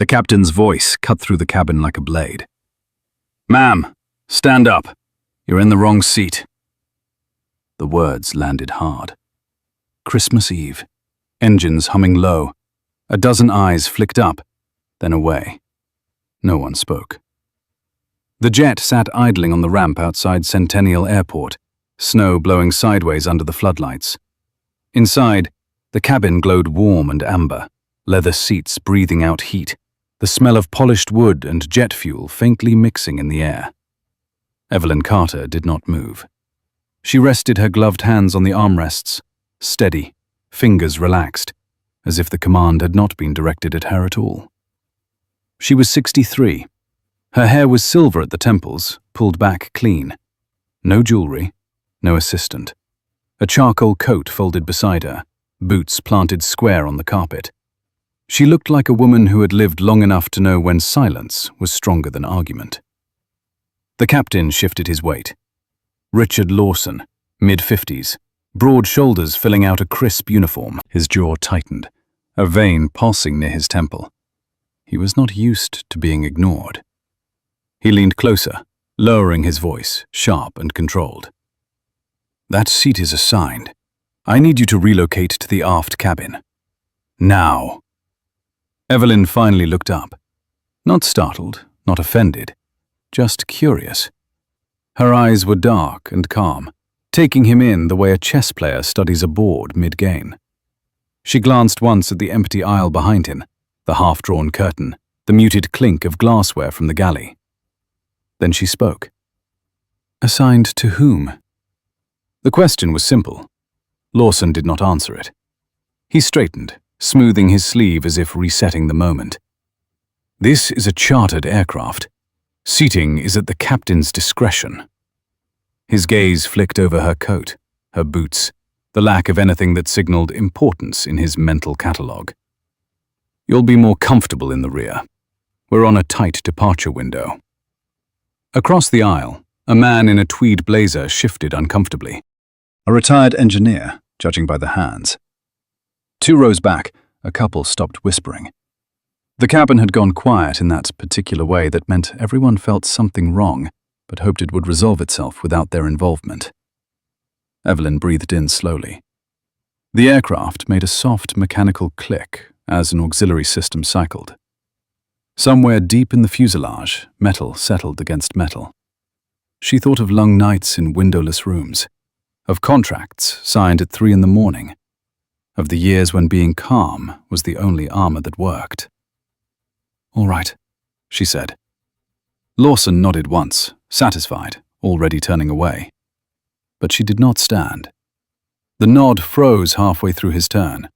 The captain's voice cut through the cabin like a blade. "Ma'am, stand up. You're in the wrong seat." The words landed hard. Christmas Eve. Engines humming low. A dozen eyes flicked up, then away. No one spoke. The jet sat idling on the ramp outside Centennial Airport, snow blowing sideways under the floodlights. Inside, the cabin glowed warm and amber, leather seats breathing out heat, the smell of polished wood and jet fuel faintly mixing in the air. Evelyn Carter did not move. She rested her gloved hands on the armrests, steady, fingers relaxed, as if the command had not been directed at her at all. She was 63. Her hair was silver at the temples, pulled back clean. No jewelry, no assistant. A charcoal coat folded beside her, boots planted square on the carpet. She looked like a woman who had lived long enough to know when silence was stronger than argument. The captain shifted his weight. Richard Lawson, mid-50s, broad shoulders filling out a crisp uniform. His jaw tightened, a vein pulsing near his temple. He was not used to being ignored. He leaned closer, lowering his voice, sharp and controlled. "That seat is assigned. I need you to relocate to the aft cabin. Now." Evelyn finally looked up. Not startled, not offended, just curious. Her eyes were dark and calm, taking him in the way a chess player studies a board mid-game. She glanced once at the empty aisle behind him, the half-drawn curtain, the muted clink of glassware from the galley. Then she spoke. "Assigned to whom?" The question was simple. Lawson did not answer it. He straightened, smoothing his sleeve as if resetting the moment. "This is a chartered aircraft. Seating is at the captain's discretion." His gaze flicked over her coat, her boots, the lack of anything that signaled importance in his mental catalogue. "You'll be more comfortable in the rear. We're on a tight departure window." Across the aisle, a man in a tweed blazer shifted uncomfortably. A retired engineer, judging by the hands. 2 rows back, a couple stopped whispering. The cabin had gone quiet in that particular way that meant everyone felt something wrong, but hoped it would resolve itself without their involvement. Evelyn breathed in slowly. The aircraft made a soft mechanical click as an auxiliary system cycled. Somewhere deep in the fuselage, metal settled against metal. She thought of long nights in windowless rooms, of contracts signed at 3 a.m, of the years when being calm was the only armor that worked. "All right," she said. Lawson nodded once, satisfied, already turning away. But she did not stand. The nod froze halfway through his turn.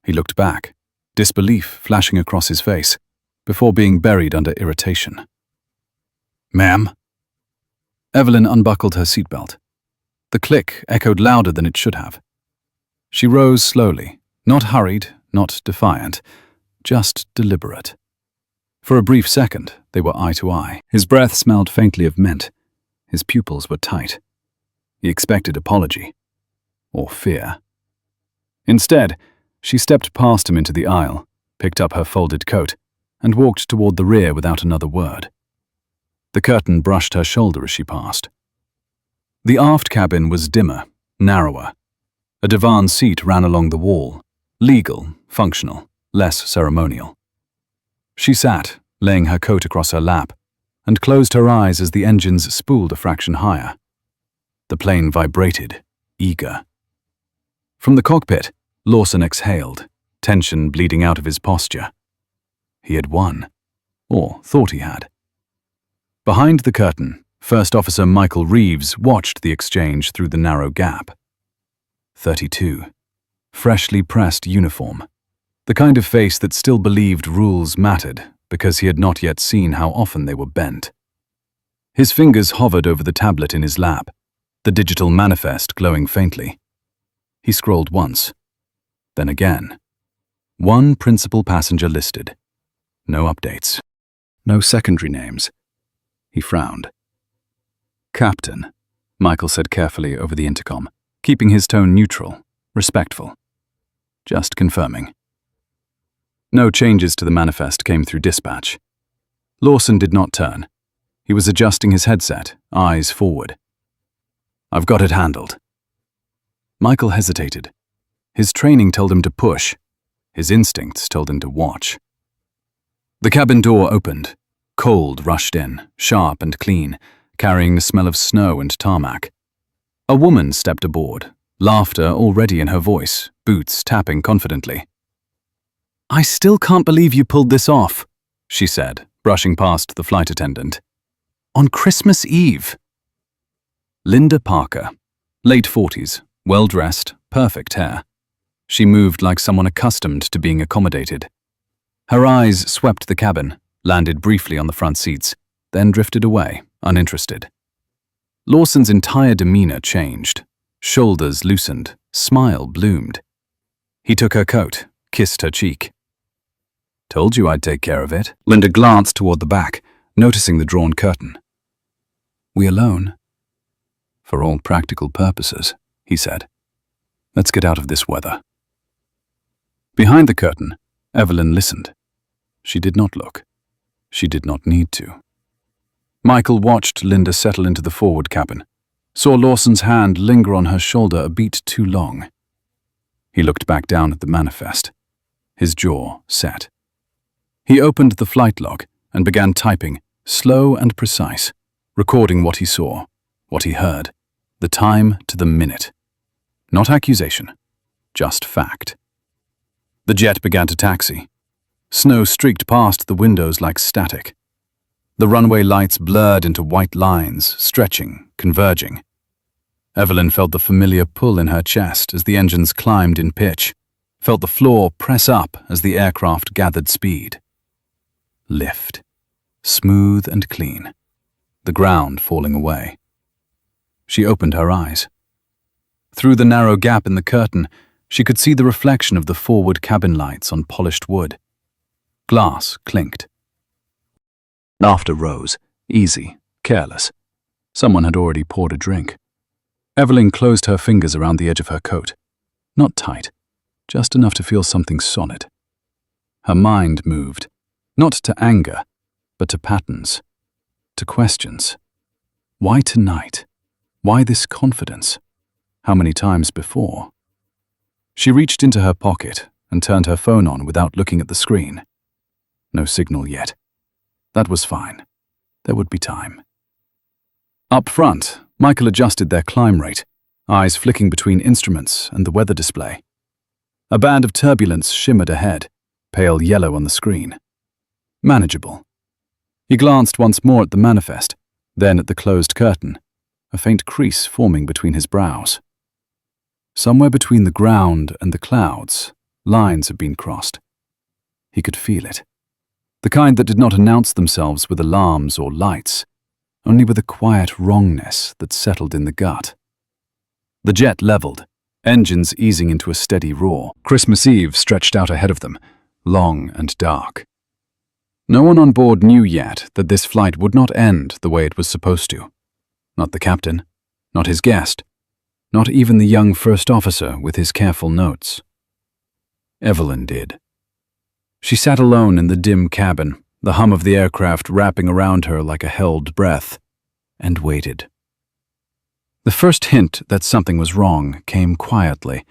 He looked back, disbelief flashing across his face, before being buried under irritation. "Ma'am?" Evelyn unbuckled her seatbelt. The click echoed louder than it should have. She rose slowly, not hurried, not defiant, just deliberate. For a brief second, they were eye to eye. His breath smelled faintly of mint. His pupils were tight. He expected apology. Or fear. Instead, she stepped past him into the aisle, picked up her folded coat, and walked toward the rear without another word. The curtain brushed her shoulder as she passed. The aft cabin was dimmer, narrower. A divan seat ran along the wall, legal, functional, less ceremonial. She sat, laying her coat across her lap, and closed her eyes as the engines spooled a fraction higher. The plane vibrated, eager. From the cockpit, Lawson exhaled, tension bleeding out of his posture. He had won, or thought he had. Behind the curtain, First Officer Michael Reeves watched the exchange through the narrow gap. 32. Freshly pressed uniform. The kind of face that still believed rules mattered because he had not yet seen how often they were bent. His fingers hovered over the tablet in his lap, the digital manifest glowing faintly. He scrolled once, then again. 1 principal passenger listed. No updates. No secondary names. He frowned. "Captain," Michael said carefully over the intercom, keeping his tone neutral, respectful. "Just confirming." No changes to the manifest came through dispatch. Lawson did not turn. He was adjusting his headset, eyes forward. "I've got it handled." Michael hesitated. His training told him to push. His instincts told him to watch. The cabin door opened. Cold rushed in, sharp and clean, carrying the smell of snow and tarmac. A woman stepped aboard, laughter already in her voice, boots tapping confidently. "I still can't believe you pulled this off," she said, brushing past the flight attendant. "On Christmas Eve." Linda Parker, late 40s, well-dressed, perfect hair. She moved like someone accustomed to being accommodated. Her eyes swept the cabin, landed briefly on the front seats, then drifted away, uninterested. Lawson's entire demeanor changed. Shoulders loosened, smile bloomed. He took her coat, kissed her cheek. "Told you I'd take care of it." Linda glanced toward the back, noticing the drawn curtain. "We alone?" "For all practical purposes," he said. "Let's get out of this weather." Behind the curtain, Evelyn listened. She did not look. She did not need to. Michael watched Linda settle into the forward cabin, saw Lawson's hand linger on her shoulder a beat too long. He looked back down at the manifest. His jaw set. He opened the flight log and began typing, slow and precise, recording what he saw, what he heard, the time to the minute. Not accusation, just fact. The jet began to taxi. Snow streaked past the windows like static. The runway lights blurred into white lines, stretching, converging. Evelyn felt the familiar pull in her chest as the engines climbed in pitch, felt the floor press up as the aircraft gathered speed. Lift. Smooth and clean. The ground falling away. She opened her eyes. Through the narrow gap in the curtain, she could see the reflection of the forward cabin lights on polished wood. Glass clinked. Laughter rose, easy, careless. Someone had already poured a drink. Evelyn closed her fingers around the edge of her coat. Not tight, just enough to feel something solid. Her mind moved, not to anger, but to patterns, to questions. Why tonight? Why this confidence? How many times before? She reached into her pocket and turned her phone on without looking at the screen. No signal yet. That was fine. There would be time. Up front, Michael adjusted their climb rate, eyes flicking between instruments and the weather display. A band of turbulence shimmered ahead, pale yellow on the screen. Manageable. He glanced once more at the manifest, then at the closed curtain, a faint crease forming between his brows. Somewhere between the ground and the clouds, lines had been crossed. He could feel it. The kind that did not announce themselves with alarms or lights, only with a quiet wrongness that settled in the gut. The jet leveled, engines easing into a steady roar. Christmas Eve stretched out ahead of them, long and dark. No one on board knew yet that this flight would not end the way it was supposed to. Not the captain, not his guest, not even the young first officer with his careful notes. Evelyn did. She sat alone in the dim cabin, the hum of the aircraft wrapping around her like a held breath, and waited. The first hint that something was wrong came quietly,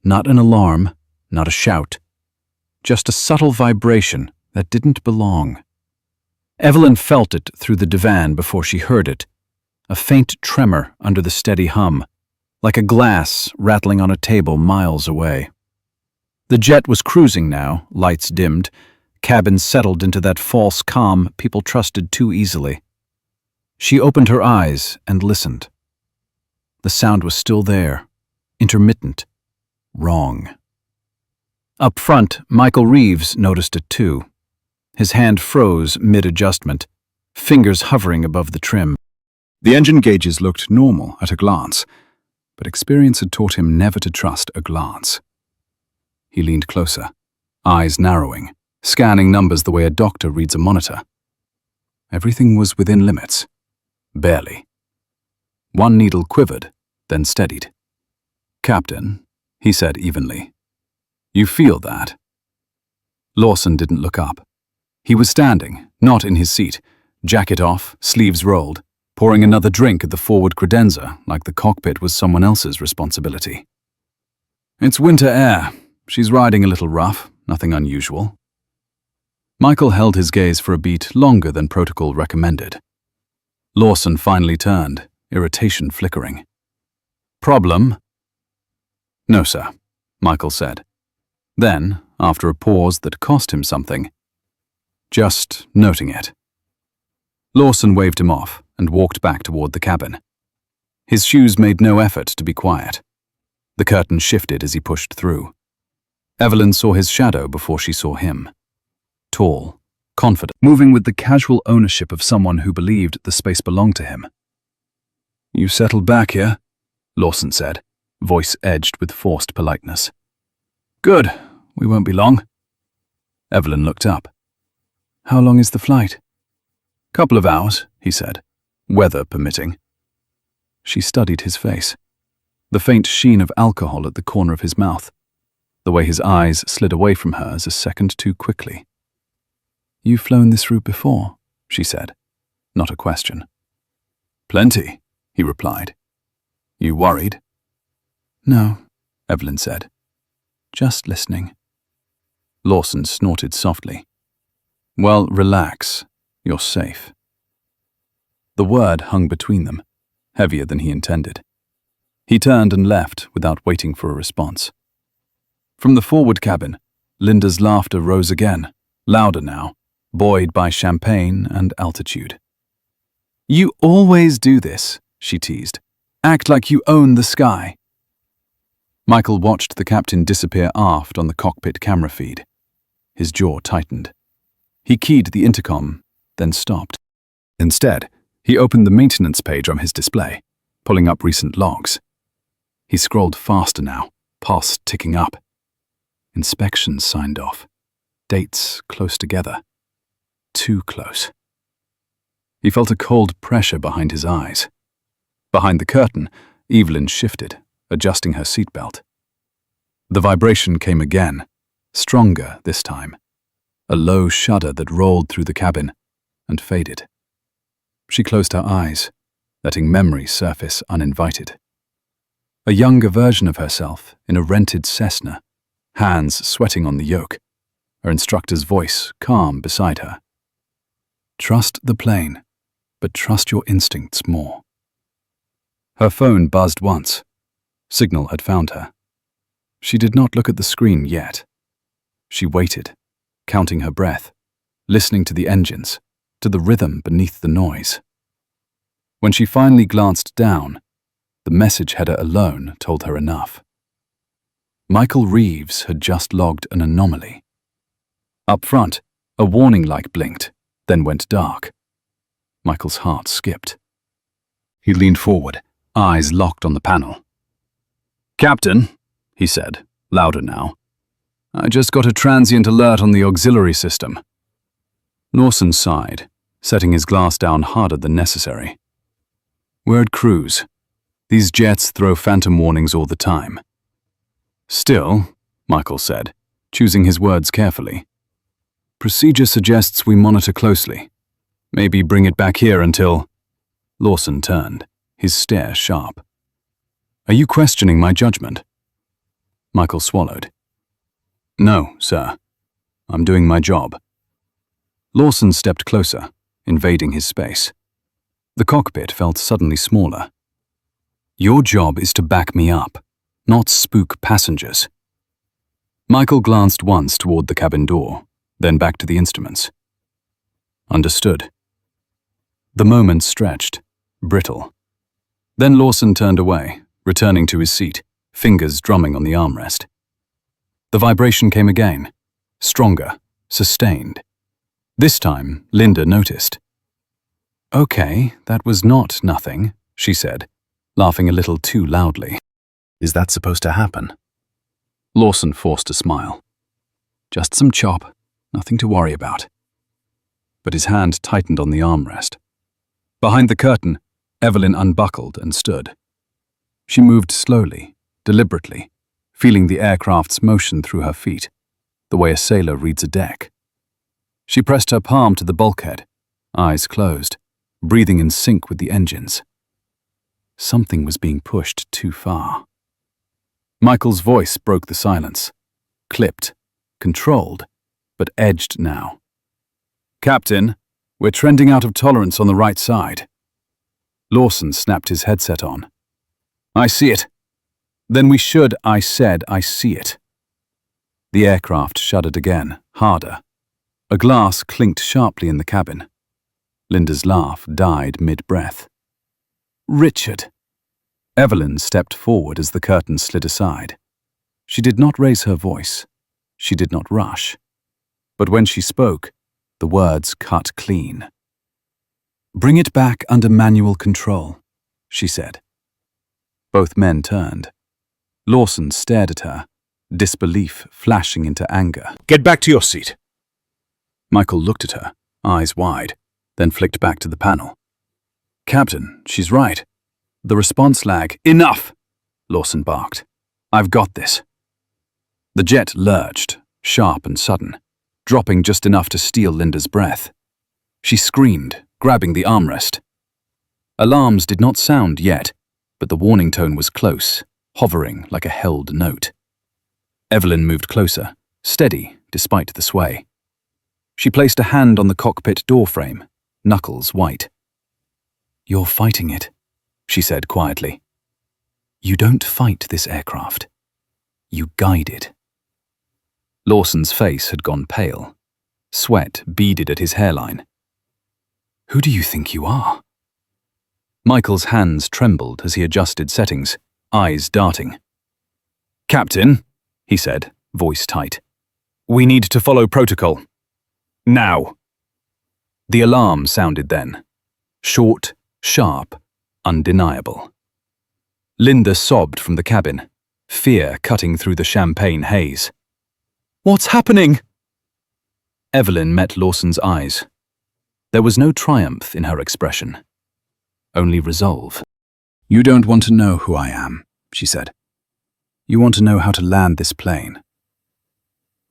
not an alarm, not a shout, just a subtle vibration that didn't belong. Evelyn felt it through the divan before she heard it, a faint tremor under the steady hum, like a glass rattling on a table miles away. The jet was cruising now, lights dimmed, cabin settled into that false calm people trusted too easily. She opened her eyes and listened. The sound was still there, intermittent, wrong. Up front, Michael Reeves noticed it too. His hand froze mid-adjustment, fingers hovering above the trim. The engine gauges looked normal at a glance, but experience had taught him never to trust a glance. He leaned closer, eyes narrowing, scanning numbers the way a doctor reads a monitor. Everything was within limits. Barely. One needle quivered, then steadied. "Captain," he said evenly, "you feel that?" Lawson didn't look up. He was standing, not in his seat, jacket off, sleeves rolled, pouring another drink at the forward credenza like the cockpit was someone else's responsibility. "It's winter air. She's riding a little rough, nothing unusual." Michael held his gaze for a beat longer than protocol recommended. Lawson finally turned, irritation flickering. "Problem?" "No, sir," Michael said. Then, after a pause that cost him something, "Just noting it." Lawson waved him off and walked back toward the cabin. His shoes made no effort to be quiet. The curtain shifted as he pushed through. Evelyn saw his shadow before she saw him. Tall, confident, moving with the casual ownership of someone who believed the space belonged to him. "You settled back here?" Lawson said, voice edged with forced politeness. "Good. We won't be long." Evelyn looked up. "How long is the flight?" "Couple of hours," he said, weather permitting. She studied his face. The faint sheen of alcohol at the corner of his mouth. The way his eyes slid away from hers a second too quickly. "You've flown this route before," she said, not a question. "Plenty," he replied. "You worried?" "No," Evelyn said. "Just listening." Lawson snorted softly. "Well, relax. You're safe." The word hung between them, heavier than he intended. He turned and left without waiting for a response. From the forward cabin, Linda's laughter rose again, louder now, buoyed by champagne and altitude. "You always do this," she teased. "Act like you own the sky." Michael watched the captain disappear aft on the cockpit camera feed. His jaw tightened. He keyed the intercom, then stopped. Instead, he opened the maintenance page on his display, pulling up recent logs. He scrolled faster now, pulse ticking up. Inspections signed off. Dates close together. Too close. He felt a cold pressure behind his eyes. Behind the curtain, Evelyn shifted, adjusting her seatbelt. The vibration came again, stronger this time. A low shudder that rolled through the cabin and faded. She closed her eyes, letting memory surface uninvited. A younger version of herself in a rented Cessna, hands sweating on the yoke, her instructor's voice calm beside her. "Trust the plane, but trust your instincts more." Her phone buzzed once. Signal had found her. She did not look at the screen yet. She waited, counting her breath, listening to the engines, to the rhythm beneath the noise. When she finally glanced down, the message header alone told her enough. Michael Reeves had just logged an anomaly. Up front, a warning light blinked, then went dark. Michael's heart skipped. He leaned forward, eyes locked on the panel. "Captain," he said, louder now. "I just got a transient alert on the auxiliary system." Lawson sighed, setting his glass down harder than necessary. "We're at cruise. These jets throw phantom warnings all the time." "Still," Michael said, choosing his words carefully. "Procedure suggests we monitor closely. Maybe bring it back here until—" Lawson turned, his stare sharp. "Are you questioning my judgment?" Michael swallowed. "No, sir. I'm doing my job." Lawson stepped closer, invading his space. The cockpit felt suddenly smaller. "Your job is to back me up, not spook passengers." Michael glanced once toward the cabin door, then back to the instruments. "Understood." The moment stretched, brittle. Then Lawson turned away, returning to his seat, fingers drumming on the armrest. The vibration came again, stronger, sustained. This time, Linda noticed. "Okay, that was not nothing," she said, laughing a little too loudly. "Is that supposed to happen?" Lawson forced a smile. "Just some chop, nothing to worry about." But his hand tightened on the armrest. Behind the curtain, Evelyn unbuckled and stood. She moved slowly, deliberately, feeling the aircraft's motion through her feet. the way a sailor reads a deck. She pressed her palm to the bulkhead, eyes closed, breathing in sync with the engines. Something was being pushed too far. Michael's voice broke the silence, clipped, controlled, but edged now. "Captain, we're trending out of tolerance on the right side." Lawson snapped his headset on. "I see it." "Then we should," I said, "I see it." The aircraft shuddered again, harder. A glass clinked sharply in the cabin. Linda's laugh died mid-breath. "Richard." Evelyn stepped forward as the curtain slid aside. She did not raise her voice. She did not rush. But when she spoke, the words cut clean. "Bring it back under manual control," she said. Both men turned. Lawson stared at her, disbelief flashing into anger. "Get back to your seat." Michael looked at her, eyes wide, then flicked back to the panel. "Captain, she's right. The response lag—" "Enough!" Lawson barked. "I've got this." The jet lurched, sharp and sudden, dropping just enough to steal Linda's breath. She screamed, grabbing the armrest. Alarms did not sound yet, but the warning tone was close, hovering like a held note. Evelyn moved closer, steady despite the sway. She placed a hand on the cockpit doorframe, knuckles white. "You're fighting it," she said quietly. "You don't fight this aircraft. You guide it." Lawson's face had gone pale. Sweat beaded at his hairline. "Who do you think you are?" Michael's hands trembled as he adjusted settings, eyes darting. "Captain," he said, voice tight, "we need to follow protocol. Now." The alarm sounded then. Short, sharp, undeniable. Linda sobbed from the cabin, fear cutting through the champagne haze. "What's happening?" Evelyn met Lawson's eyes. There was no triumph in her expression, only resolve. "You don't want to know who I am," she said. "You want to know how to land this plane."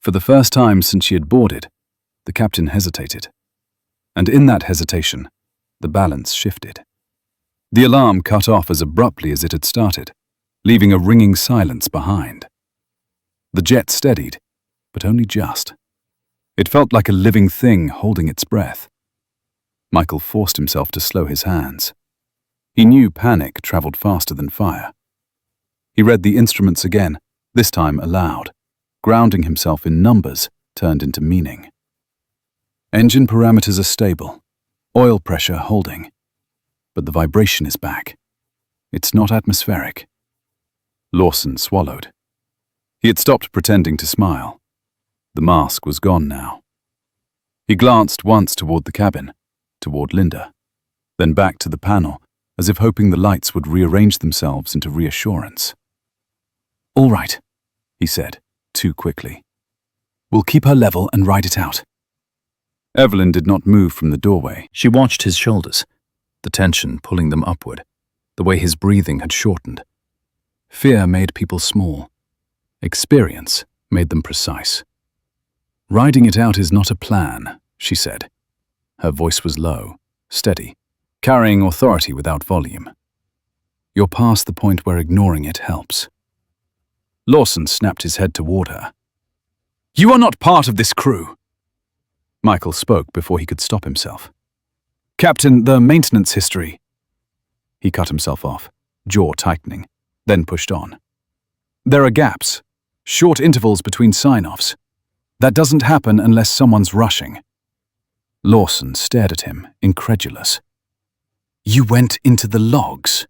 For the first time since she had boarded, the captain hesitated. And in that hesitation, the balance shifted. The alarm cut off as abruptly as it had started, leaving a ringing silence behind. The jet steadied, but only just. It felt like a living thing holding its breath. Michael forced himself to slow his hands. He knew panic traveled faster than fire. He read the instruments again, this time aloud, grounding himself in numbers turned into meaning. Engine parameters are stable, oil pressure holding, but the vibration is back. It's not atmospheric. Lawson swallowed. He had stopped pretending to smile. The mask was gone now. He glanced once toward the cabin, toward Linda, then back to the panel, as if hoping the lights would rearrange themselves into reassurance. "All right," he said, too quickly. "We'll keep her level and ride it out." Evelyn did not move from the doorway. She watched his shoulders, the tension pulling them upward, the way his breathing had shortened. Fear made people small. Experience made them precise. "Riding it out is not a plan," she said. Her voice was low, steady, carrying authority without volume. "You're past the point where ignoring it helps." Lawson snapped his head toward her. "You are not part of this crew." Michael spoke before he could stop himself. "Captain, the maintenance history." He cut himself off, jaw tightening, then pushed on. "There are gaps, short intervals between sign-offs. That doesn't happen unless someone's rushing." Lawson stared at him, incredulous. "You went into the logs?"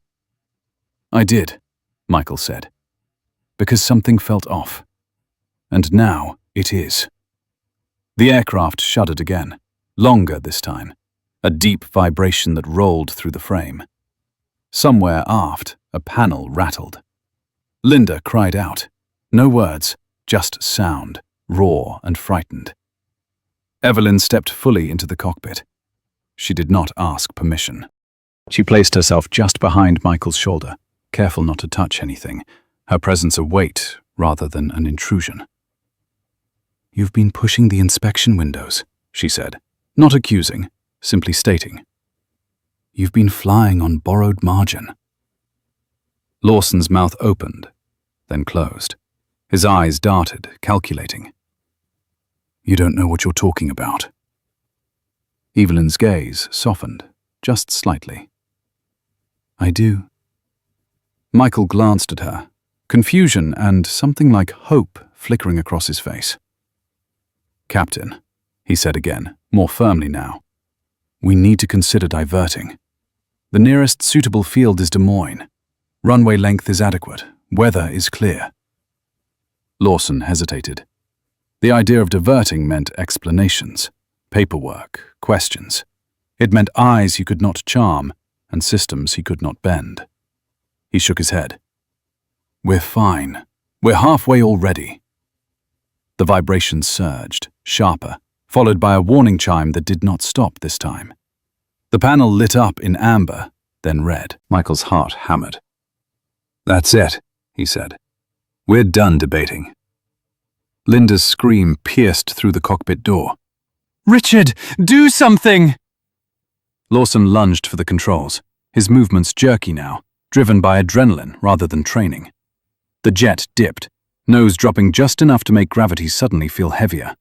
"I did," Michael said, "because something felt off. And now it is." The aircraft shuddered again, longer this time, a deep vibration that rolled through the frame. Somewhere aft, a panel rattled. Linda cried out. No words, just sound, raw and frightened. Evelyn stepped fully into the cockpit. She did not ask permission. She placed herself just behind Michael's shoulder, careful not to touch anything, her presence a weight rather than an intrusion. You've been pushing the inspection windows, she said, not accusing, simply stating. You've been flying on borrowed margin. Lawson's mouth opened, then closed. His eyes darted, calculating. You don't know what you're talking about. Evelyn's gaze softened, just slightly. I do. Michael glanced at her, confusion and something like hope flickering across his face. Captain, he said again, more firmly now, we need to consider diverting. The nearest suitable field is Des Moines. Runway length is adequate. Weather is clear. Lawson hesitated. The idea of diverting meant explanations, paperwork, questions. It meant eyes he could not charm and systems he could not bend. He shook his head. We're fine. We're halfway already. The vibrations surged, sharper, followed by a warning chime that did not stop this time. The panel lit up in amber, then red. Michael's heart hammered. That's it, he said. We're done debating. Linda's scream pierced through the cockpit door. Richard, do something! Lawson lunged for the controls, his movements jerky now, driven by adrenaline rather than training. The jet dipped, nose dropping just enough to make gravity suddenly feel heavier.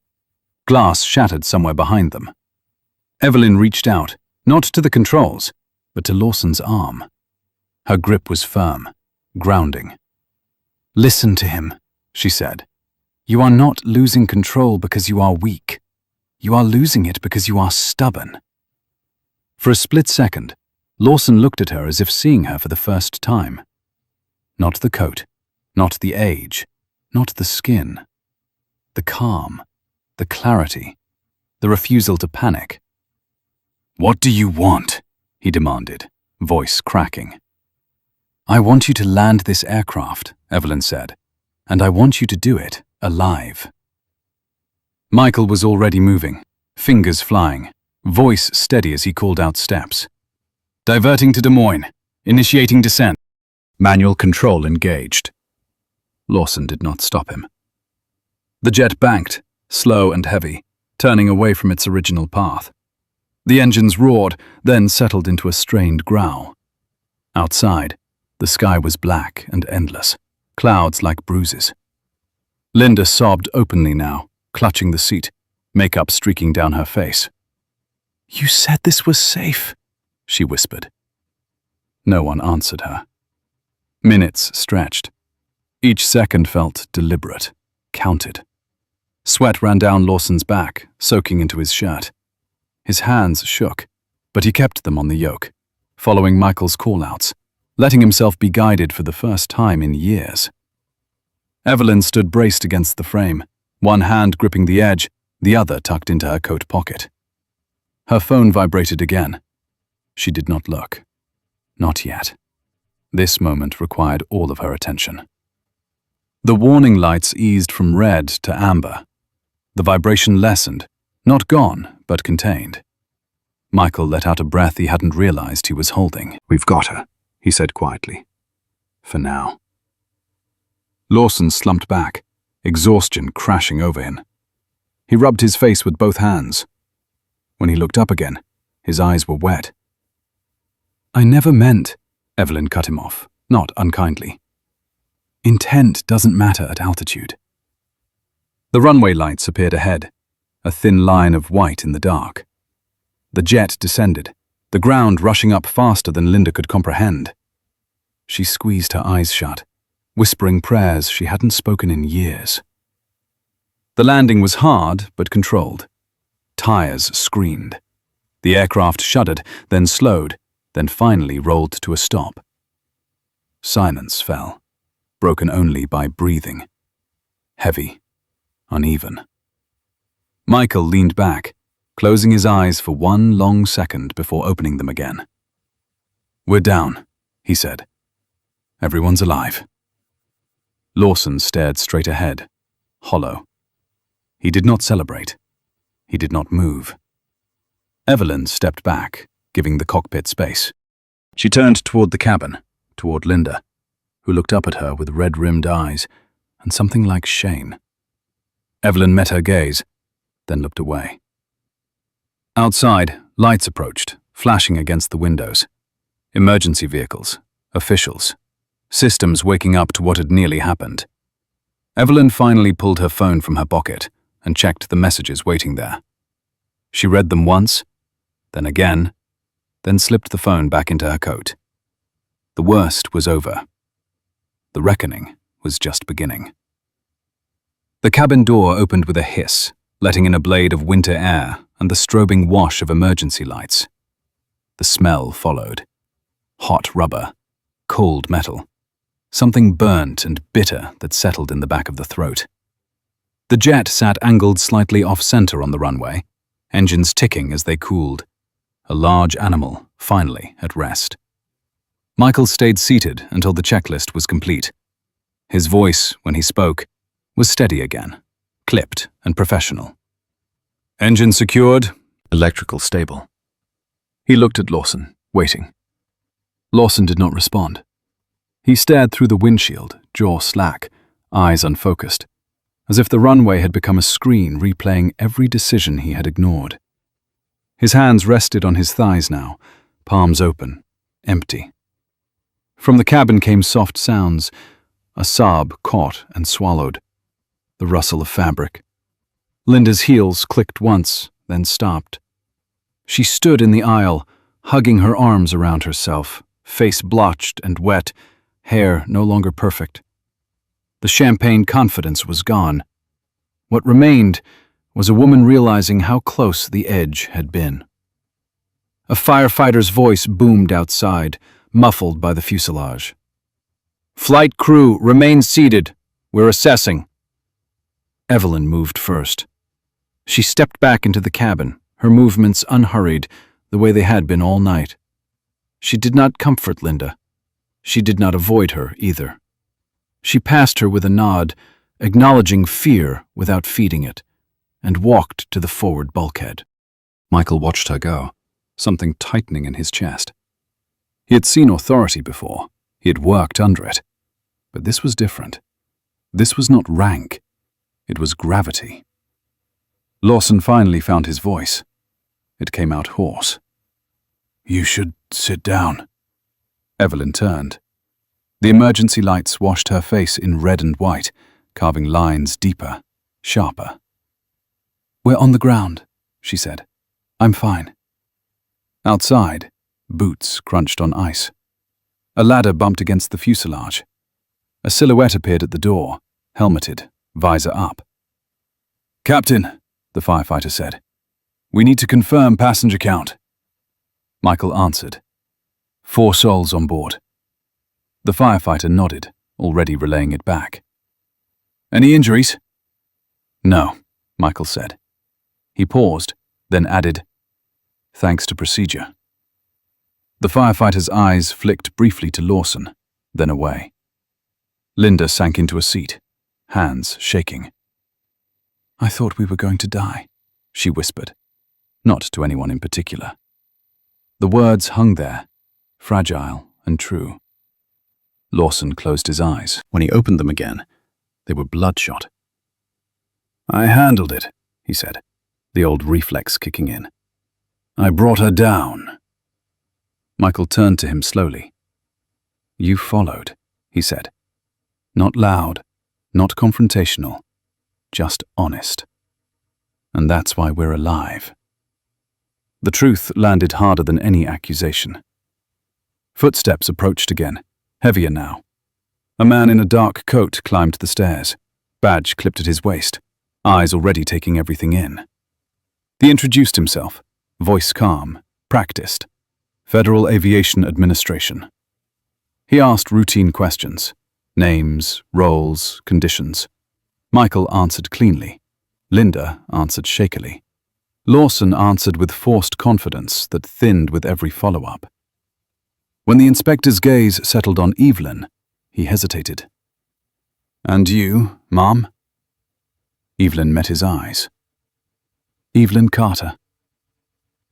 Glass shattered somewhere behind them. Evelyn reached out, not to the controls, but to Lawson's arm. Her grip was firm, grounding. Listen to him, she said. You are not losing control because you are weak. You are losing it because you are stubborn. For a split second, Lawson looked at her as if seeing her for the first time. Not the coat, not the age, not the skin. The calm, the clarity, the refusal to panic. What do you want? He demanded, voice cracking. I want you to land this aircraft, Evelyn said, and I want you to do it alive. Michael was already moving, fingers flying, voice steady as he called out steps. Diverting to Des Moines, initiating descent. Manual control engaged. Lawson did not stop him. The jet banked, slow and heavy, turning away from its original path. The engines roared, then settled into a strained growl. Outside, the sky was black and endless, clouds like bruises. Linda sobbed openly now, clutching the seat, makeup streaking down her face. You said this was safe, she whispered. No one answered her. Minutes stretched. Each second felt deliberate, counted. Sweat ran down Lawson's back, soaking into his shirt. His hands shook, but he kept them on the yoke, following Michael's call-outs, letting himself be guided for the first time in years. Evelyn stood braced against the frame, one hand gripping the edge, the other tucked into her coat pocket. Her phone vibrated again. She did not look. Not yet. This moment required all of her attention. The warning lights eased from red to amber. The vibration lessened, not gone, but contained. Michael let out a breath he hadn't realized he was holding. We've got her, he said quietly. For now. Lawson slumped back, exhaustion crashing over him. He rubbed his face with both hands. When he looked up again, his eyes were wet. I never meant, Evelyn cut him off, not unkindly. Intent doesn't matter at altitude. The runway lights appeared ahead, a thin line of white in the dark. The jet descended, the ground rushing up faster than Linda could comprehend. She squeezed her eyes shut, whispering prayers she hadn't spoken in years. The landing was hard but controlled. Tires screamed. The aircraft shuddered, then slowed, then finally rolled to a stop. Silence fell, broken only by breathing. Heavy, uneven. Michael leaned back, closing his eyes for one long second before opening them again. We're down, he said. Everyone's alive. Lawson stared straight ahead, hollow. He did not celebrate. He did not move. Evelyn stepped back, giving the cockpit space. She turned toward the cabin, toward Linda, who looked up at her with red-rimmed eyes and something like shame. Evelyn met her gaze, then looked away. Outside, lights approached, flashing against the windows. Emergency vehicles, officials, systems waking up to what had nearly happened. Evelyn finally pulled her phone from her pocket and checked the messages waiting there. She read them once, then again, then slipped the phone back into her coat. The worst was over. The reckoning was just beginning. The cabin door opened with a hiss, letting in a blade of winter air and the strobing wash of emergency lights. The smell followed. Hot rubber, cold metal, something burnt and bitter that settled in the back of the throat. The jet sat angled slightly off-center on the runway, engines ticking as they cooled. A large animal, finally at rest. Michael stayed seated until the checklist was complete. His voice, when he spoke, was steady again, clipped and professional. Engine secured, electrical stable. He looked at Lawson, waiting. Lawson did not respond. He stared through the windshield, jaw slack, eyes unfocused, as if the runway had become a screen replaying every decision he had ignored. His hands rested on his thighs now, palms open, empty. From the cabin came soft sounds, a sob caught and swallowed, the rustle of fabric. Linda's heels clicked once, then stopped. She stood in the aisle, hugging her arms around herself, face blotched and wet, hair no longer perfect. The champagne confidence was gone. What remained was a woman realizing how close the edge had been. A firefighter's voice boomed outside, muffled by the fuselage. "Flight crew, remain seated. We're assessing." Evelyn moved first. She stepped back into the cabin, her movements unhurried, the way they had been all night. She did not comfort Linda. She did not avoid her either. She passed her with a nod, acknowledging fear without feeding it, and walked to the forward bulkhead. Michael watched her go, something tightening in his chest. He had seen authority before. He had worked under it. But this was different. This was not rank. It was gravity. Lawson finally found his voice. It came out hoarse. "You should sit down." Evelyn turned. The emergency lights washed her face in red and white, carving lines deeper, sharper. "We're on the ground," she said. "I'm fine." Outside, boots crunched on ice. A ladder bumped against the fuselage. A silhouette appeared at the door, helmeted, visor up. "Captain," the firefighter said, "we need to confirm passenger count." Michael answered. 4 souls on board. The firefighter nodded, already relaying it back. "Any injuries?" "No," Michael said. He paused, then added, "Thanks to procedure." The firefighter's eyes flicked briefly to Lawson, then away. Linda sank into a seat, hands shaking. "I thought we were going to die," she whispered, not to anyone in particular. The words hung there, fragile and true. Lawson closed his eyes. When he opened them again, they were bloodshot. "I handled it," he said, the old reflex kicking in. "I brought her down." Michael turned to him slowly. "You followed," he said. Not loud, not confrontational, just honest. And that's why we're alive. The truth landed harder than any accusation. Footsteps approached again, heavier now. A man in a dark coat climbed the stairs, badge clipped at his waist, eyes already taking everything in. He introduced himself, voice calm, practiced. Federal Aviation Administration. He asked routine questions, names, roles, conditions. Michael answered cleanly. Linda answered shakily. Lawson answered with forced confidence that thinned with every follow-up. When the inspector's gaze settled on Evelyn, he hesitated. "And you, Mom?" Evelyn met his eyes. Evelyn Carter.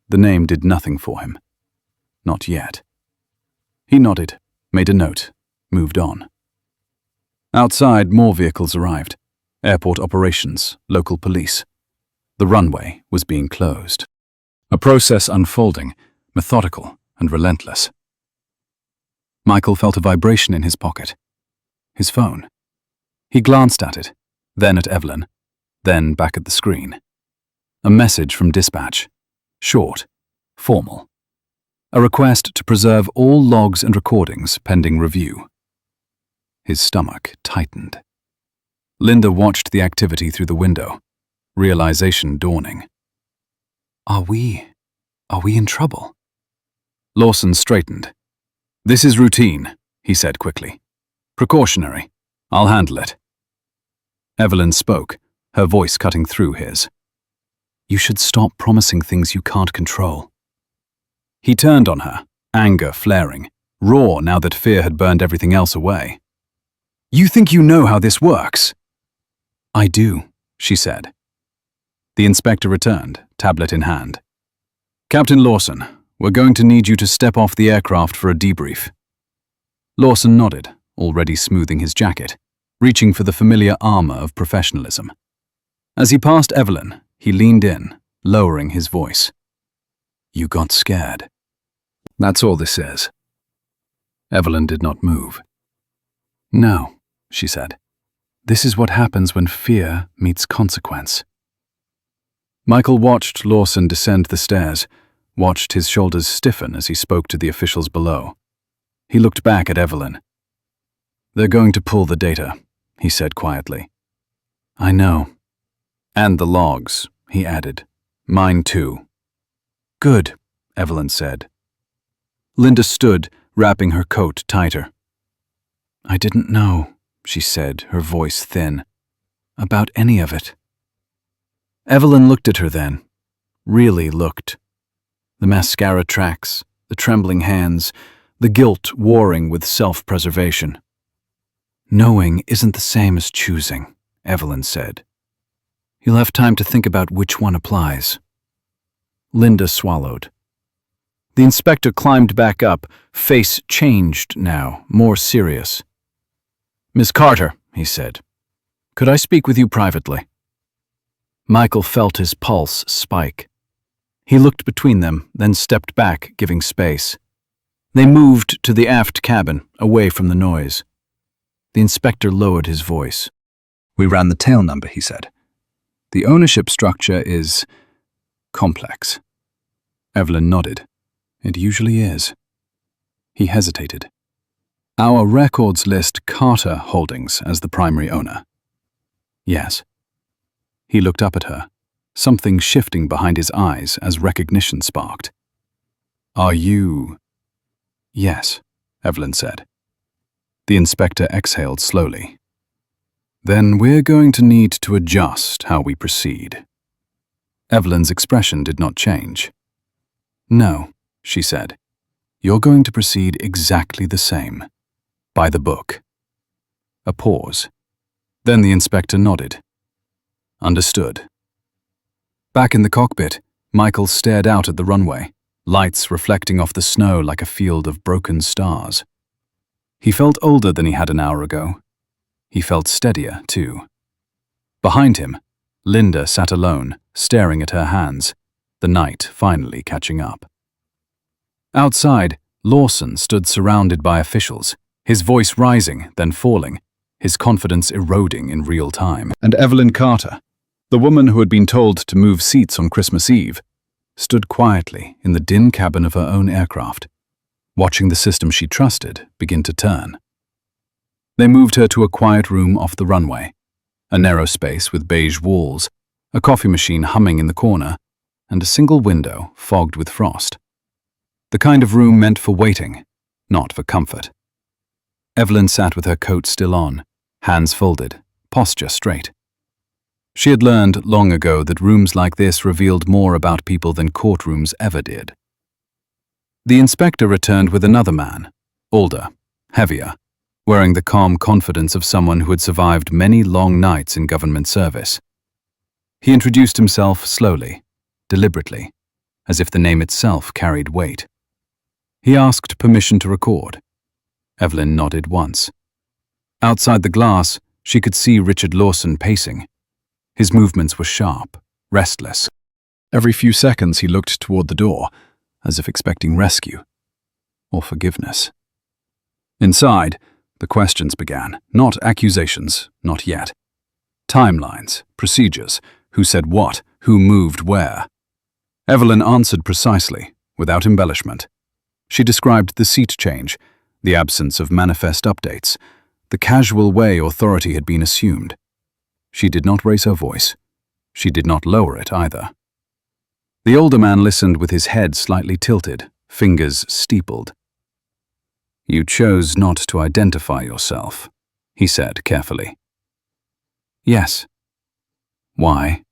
The name did nothing for him. Not yet. He nodded, made a note, moved on. Outside, more vehicles arrived. Airport operations, local police. The runway was being closed. A process unfolding, methodical and relentless. Michael felt a vibration in his pocket. His phone. He glanced at it, then at Evelyn, then back at the screen. A message from dispatch. Short, formal. A request to preserve all logs and recordings pending review. His stomach tightened. Linda watched the activity through the window, realization dawning. Are we in trouble? Lawson straightened. This is routine, he said quickly. Precautionary. I'll handle it. Evelyn spoke, her voice cutting through his. You should stop promising things you can't control. He turned on her, anger flaring, raw now that fear had burned everything else away. You think you know how this works? I do, she said. The inspector returned, tablet in hand. Captain Lawson, we're going to need you to step off the aircraft for a debrief. Lawson nodded, already smoothing his jacket, reaching for the familiar armor of professionalism. As he passed Evelyn, he leaned in, lowering his voice. You got scared. That's all this is. Evelyn did not move. No, she said. This is what happens when fear meets consequence. Michael watched Lawson descend the stairs, watched his shoulders stiffen as he spoke to the officials below. He looked back at Evelyn. They're going to pull the data, he said quietly. I know. And the logs, he added. Mine too. Good, Evelyn said. Linda stood, wrapping her coat tighter. I didn't know, she said, her voice thin, about any of it. Evelyn looked at her then, really looked. The mascara tracks, the trembling hands, the guilt warring with self-preservation. Knowing isn't the same as choosing, Evelyn said. You'll have time to think about which one applies. Linda swallowed. The inspector climbed back up, face changed now, more serious. Miss Carter, he said, could I speak with you privately? Michael felt his pulse spike. He looked between them, then stepped back, giving space. They moved to the aft cabin, away from the noise. The inspector lowered his voice. We ran the tail number, he said. The ownership structure is complex. Evelyn nodded. It usually is. He hesitated. Our records list Carter Holdings as the primary owner. Yes. He looked up at her, something shifting behind his eyes as recognition sparked. Are you? Yes, Evelyn said. The inspector exhaled slowly. Then we're going to need to adjust how we proceed. Evelyn's expression did not change. No, she said. You're going to proceed exactly the same. By the book. A pause. Then the inspector nodded. Understood. Back in the cockpit, Michael stared out at the runway, lights reflecting off the snow like a field of broken stars. He felt older than he had an hour ago. He felt steadier, too. Behind him, Linda sat alone, staring at her hands, the night finally catching up. Outside, Lawson stood surrounded by officials, his voice rising, then falling, his confidence eroding in real time. And Evelyn Carter, the woman who had been told to move seats on Christmas Eve, stood quietly in the dim cabin of her own aircraft, watching the system she trusted begin to turn. They moved her to a quiet room off the runway, a narrow space with beige walls, a coffee machine humming in the corner, and a single window fogged with frost. The kind of room meant for waiting, not for comfort. Evelyn sat with her coat still on, hands folded, posture straight. She had learned long ago that rooms like this revealed more about people than courtrooms ever did. The inspector returned with another man, older, heavier, wearing the calm confidence of someone who had survived many long nights in government service. He introduced himself slowly, deliberately, as if the name itself carried weight. He asked permission to record. Evelyn nodded once. Outside the glass, She could see Richard Lawson pacing. His movements were sharp, restless. Every few seconds he looked toward the door, as if expecting rescue or forgiveness. Inside, the questions began, not accusations, not yet. Timelines, procedures, who said what, who moved where. Evelyn answered precisely, without embellishment. She described the seat change, the absence of manifest updates, the casual way authority had been assumed. She did not raise her voice. She did not lower it either. The older man listened with his head slightly tilted, fingers steepled. "You chose not to identify yourself," he said carefully. "Yes." "Why?"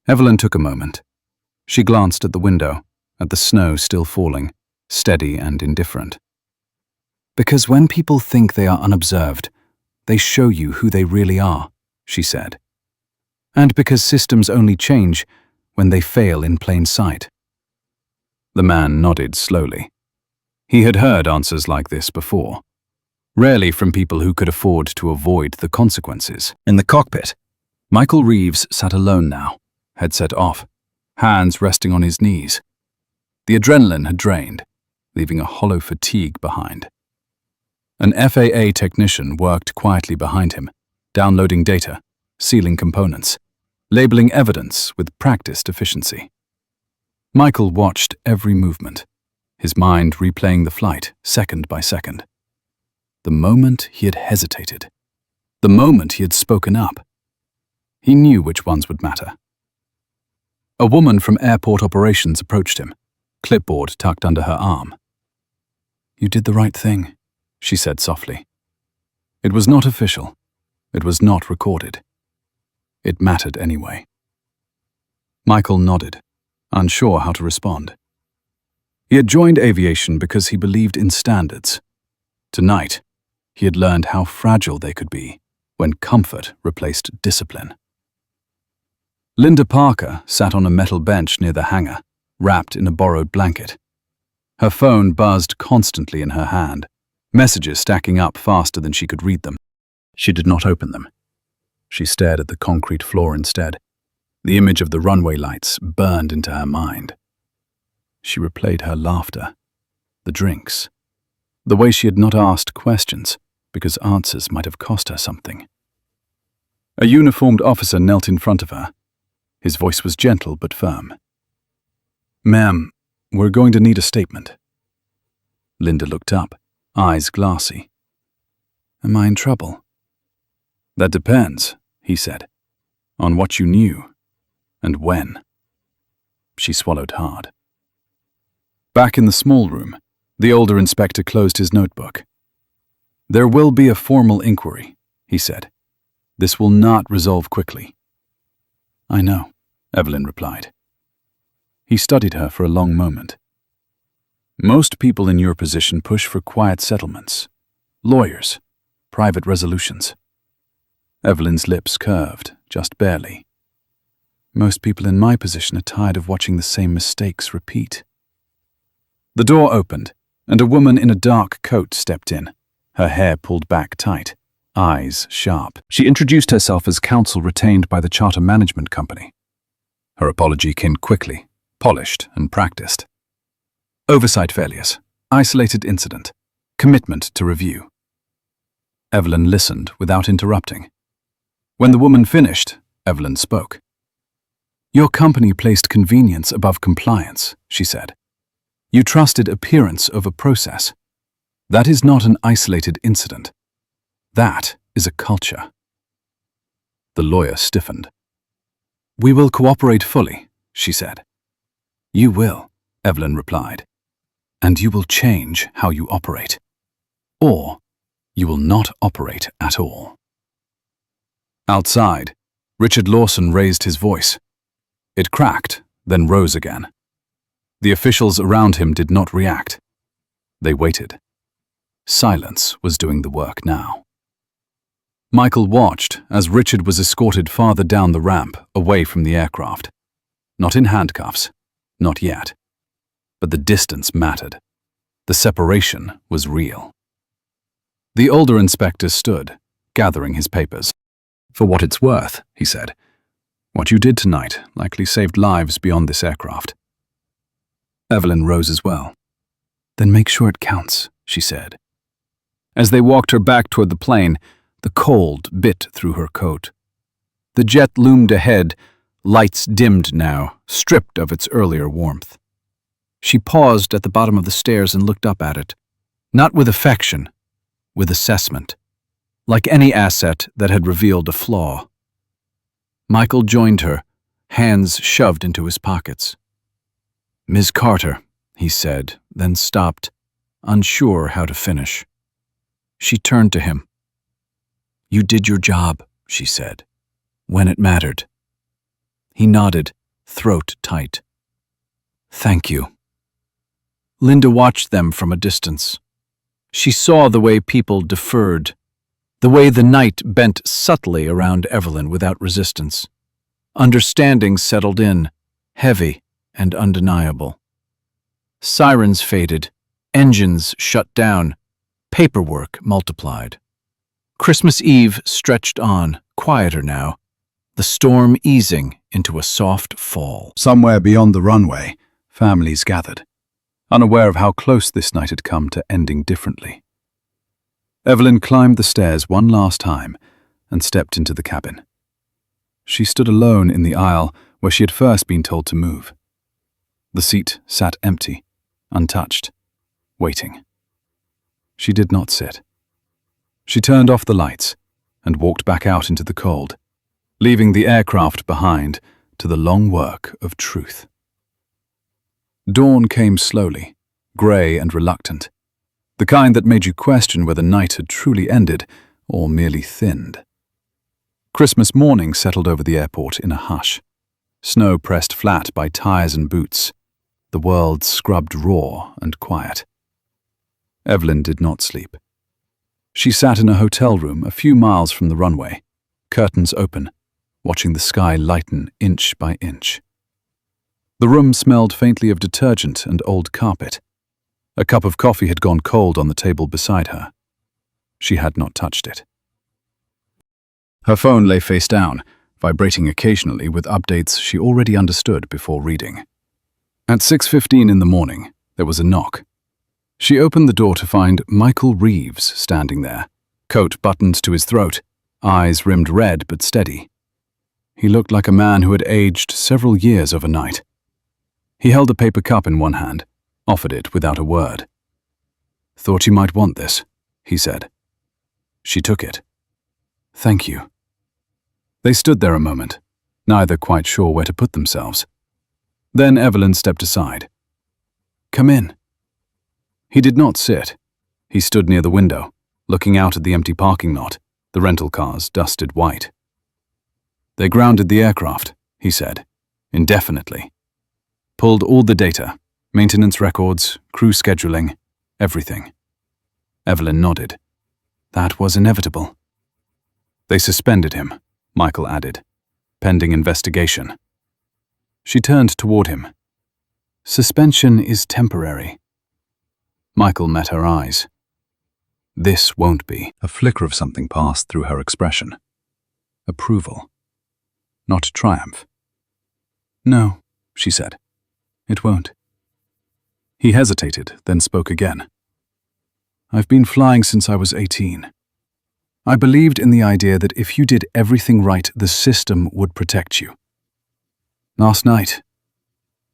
Evelyn took a moment. She glanced at the window, at the snow still falling, steady and indifferent. "Because when people think they are unobserved, they show you who they really are," she said. "And because systems only change when they fail in plain sight." The man nodded slowly. He had heard answers like this before, rarely from people who could afford to avoid the consequences. In the cockpit, Michael Reeves sat alone now, headset off, hands resting on his knees. The adrenaline had drained, leaving a hollow fatigue behind. An FAA technician worked quietly behind him, downloading data, sealing components, labeling evidence with practiced efficiency. Michael watched every movement, his mind replaying the flight second by second. The moment he had hesitated, the moment he had spoken up, he knew which ones would matter. A woman from airport operations approached him, clipboard tucked under her arm. "You did the right thing," she said softly. It was not official. It was not recorded. It mattered anyway. Michael nodded, unsure how to respond. He had joined aviation because he believed in standards. Tonight, he had learned how fragile they could be when comfort replaced discipline. Linda Parker sat on a metal bench near the hangar, wrapped in a borrowed blanket. Her phone buzzed constantly in her hand, messages stacking up faster than she could read them. She did not open them. She stared at the concrete floor instead. The image of the runway lights burned into her mind. She replayed her laughter, the drinks, the way she had not asked questions because answers might have cost her something. A uniformed officer knelt in front of her. His voice was gentle but firm. "Ma'am, we're going to need a statement." Linda looked up, eyes glassy. "Am I in trouble?" "That depends," he said, "on what you knew and when." She swallowed hard. Back in the small room, the older inspector closed his notebook. "There will be a formal inquiry," he said. "This will not resolve quickly." "I know," Evelyn replied. He studied her for a long moment. "Most people in your position push for quiet settlements, lawyers, private resolutions." Evelyn's lips curved, just barely. "Most people in my position are tired of watching the same mistakes repeat." The door opened, and a woman in a dark coat stepped in, her hair pulled back tight, eyes sharp. She introduced herself as counsel retained by the charter management company. Her apology came quickly, polished and practiced. Oversight failures, isolated incident, commitment to review. Evelyn listened without interrupting. When the woman finished, Evelyn spoke. "Your company placed convenience above compliance," she said. "You trusted appearance over process. That is not an isolated incident. That is a culture." The lawyer stiffened. "We will cooperate fully," she said. "You will," Evelyn replied. "And you will change how you operate. Or you will not operate at all." Outside, Richard Lawson raised his voice. It cracked, then rose again. The officials around him did not react. They waited. Silence was doing the work now. Michael watched as Richard was escorted farther down the ramp, away from the aircraft. Not in handcuffs, not yet. But the distance mattered. The separation was real. The older inspector stood, gathering his papers. "For what it's worth," he said, "what you did tonight likely saved lives beyond this aircraft." Evelyn rose as well. "Then make sure it counts," she said. As they walked her back toward the plane, the cold bit through her coat. The jet loomed ahead, lights dimmed now, stripped of its earlier warmth. She paused at the bottom of the stairs and looked up at it, not with affection, with assessment, like any asset that had revealed a flaw. Michael joined her, hands shoved into his pockets. "Ms. Carter," he said, then stopped, unsure how to finish. She turned to him. "You did your job," she said, "when it mattered." He nodded, throat tight. "Thank you." Linda watched them from a distance. She saw the way people deferred, the way the night bent subtly around Evelyn without resistance. Understanding settled in, heavy and undeniable. Sirens faded, engines shut down, paperwork multiplied. Christmas Eve stretched on, quieter now, the storm easing into a soft fall. Somewhere beyond the runway, families gathered, unaware of how close this night had come to ending differently. Evelyn climbed the stairs one last time and stepped into the cabin. She stood alone in the aisle where she had first been told to move. The seat sat empty, untouched, waiting. She did not sit. She turned off the lights and walked back out into the cold, leaving the aircraft behind to the long work of truth. Dawn came slowly, grey and reluctant, the kind that made you question whether night had truly ended or merely thinned. Christmas morning settled over the airport in a hush. Snow pressed flat by tires and boots, the world scrubbed raw and quiet. Evelyn did not sleep. She sat in a hotel room a few miles from the runway, curtains open, watching the sky lighten inch by inch. The room smelled faintly of detergent and old carpet. A cup of coffee had gone cold on the table beside her. She had not touched it. Her phone lay face down, vibrating occasionally with updates she already understood before reading. At 6:15 in the morning, there was a knock. She opened the door to find Michael Reeves standing there, coat buttoned to his throat, eyes rimmed red but steady. He looked like a man who had aged several years overnight. He held a paper cup in one hand, offered it without a word. "Thought you might want this," he said. She took it. "Thank you." They stood there a moment, neither quite sure where to put themselves. Then Evelyn stepped aside. "Come in." He did not sit. He stood near the window, looking out at the empty parking lot, the rental cars dusted white. "They grounded the aircraft," he said, "indefinitely. Pulled all the data, maintenance records, crew scheduling, everything." Evelyn nodded. "That was inevitable." "They suspended him," Michael added, "pending investigation." She turned toward him. "Suspension is temporary." Michael met her eyes. "This won't be." A flicker of something passed through her expression. Approval, not triumph. "No," she said. "It won't." He hesitated, then spoke again. "I've been flying since I was 18. I believed in the idea that if you did everything right, the system would protect you. Last night..."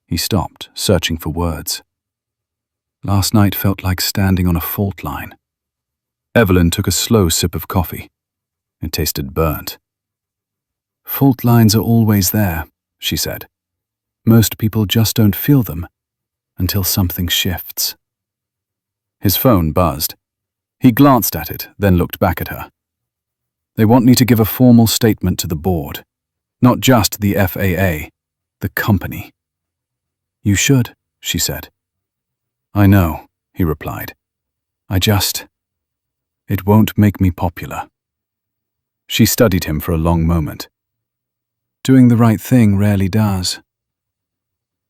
He stopped, searching for words. "Last night felt like standing on a fault line." Evelyn took a slow sip of coffee. It tasted burnt. "Fault lines are always there," she said. "Most people just don't feel them until something shifts." His phone buzzed. He glanced at it, then looked back at her. "They want me to give a formal statement to the board. Not just the FAA, the company." "You should," she said. "I know," he replied. It won't make me popular." She studied him for a long moment. "Doing the right thing rarely does."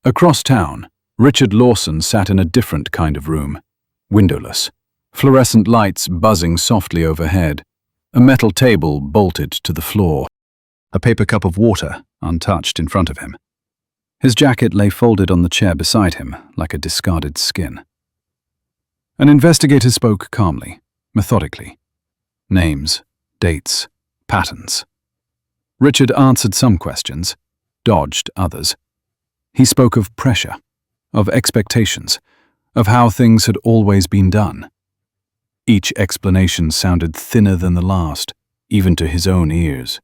Across town, Richard Lawson sat in a different kind of room, windowless, fluorescent lights buzzing softly overhead, A metal table bolted to the floor. A paper cup of water, untouched, in front of him. His jacket lay folded on the chair beside him, like a discarded skin. An investigator spoke calmly, methodically. Names, dates, patterns. Richard answered some questions, dodged others. He spoke of pressure, of expectations, of how things had always been done. Each explanation sounded thinner than the last, even to his own ears.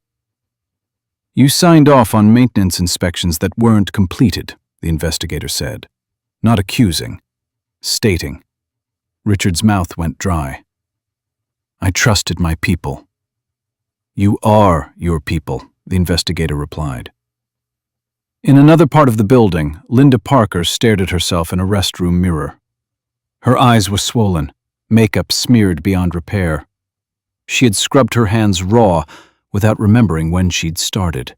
"You signed off on maintenance inspections that weren't completed," the investigator said, not accusing, stating. Richard's mouth went dry. "I trusted my people." "You are your people," the investigator replied. In another part of the building, Linda Parker stared at herself in a restroom mirror. Her eyes were swollen, makeup smeared beyond repair. She had scrubbed her hands raw without remembering when she'd started.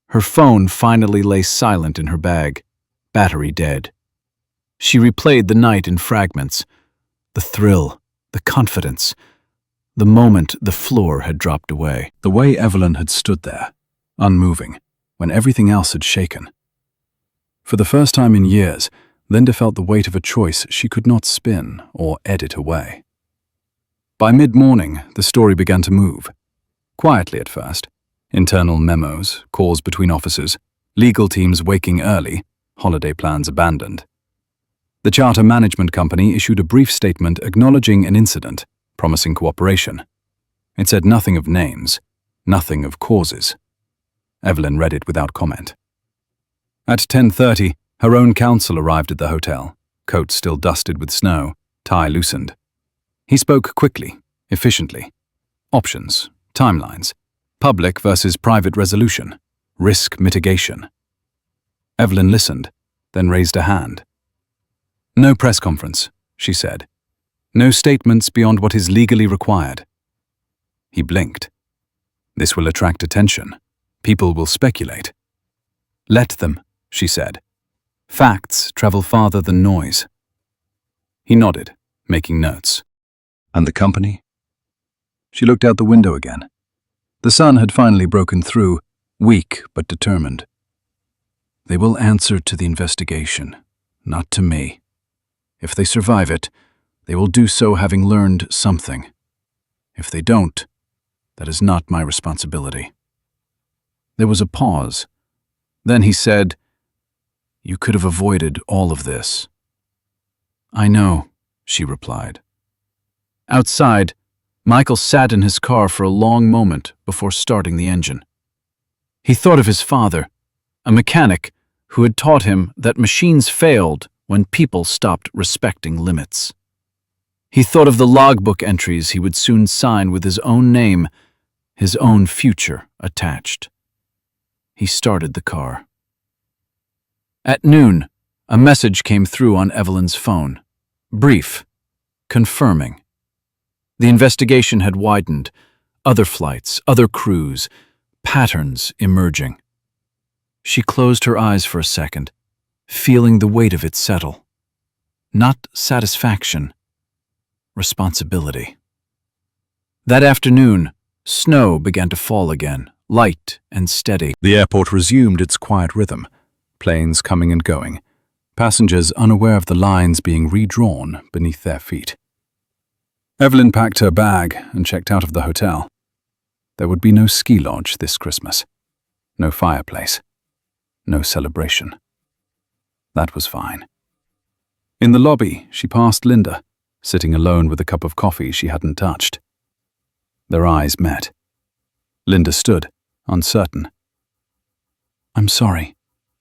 Her phone finally lay silent in her bag, battery dead. She replayed the night in fragments, the thrill, the confidence, the moment the floor had dropped away. The way Evelyn had stood there, unmoving, when everything else had shaken. For the first time in years, Linda felt the weight of a choice she could not spin or edit away. By mid-morning, the story began to move. Quietly at first. Internal memos, calls between officers, legal teams waking early, holiday plans abandoned. The charter management company issued a brief statement acknowledging an incident, promising cooperation. It said nothing of names, nothing of causes. Evelyn read it without comment. At 10:30, her own counsel arrived at the hotel, coat still dusted with snow, tie loosened. He spoke quickly, efficiently. Options, timelines, public versus private resolution, risk mitigation. Evelyn listened, then raised a hand. "No press conference," she said. "No statements beyond what is legally required." He blinked. "This will attract attention. People will speculate." "Let them," she said. "Facts travel farther than noise." He nodded, making notes. "And the company?" She looked out the window again. The sun had finally broken through, weak but determined. "They will answer to the investigation, not to me. If they survive it, they will do so having learned something. If they don't, that is not my responsibility." There was a pause. Then he said, "You could have avoided all of this." "I know," she replied. Outside, Michael sat in his car for a long moment before starting the engine. He thought of his father, a mechanic who had taught him that machines failed when people stopped respecting limits. He thought of the logbook entries he would soon sign with his own name, his own future attached. He started the car. At noon, a message came through on Evelyn's phone. Brief, confirming. The investigation had widened. Other flights, other crews, patterns emerging. She closed her eyes for a second, feeling the weight of it settle. Not satisfaction, responsibility. That afternoon, snow began to fall again, light and steady. The airport resumed its quiet rhythm, planes coming and going, passengers unaware of the lines being redrawn beneath their feet. Evelyn packed her bag and checked out of the hotel. There would be no ski lodge this Christmas, no fireplace, no celebration. That was fine. In the lobby, she passed Linda, sitting alone with a cup of coffee she hadn't touched. Their eyes met. Linda stood, uncertain. "I'm sorry,"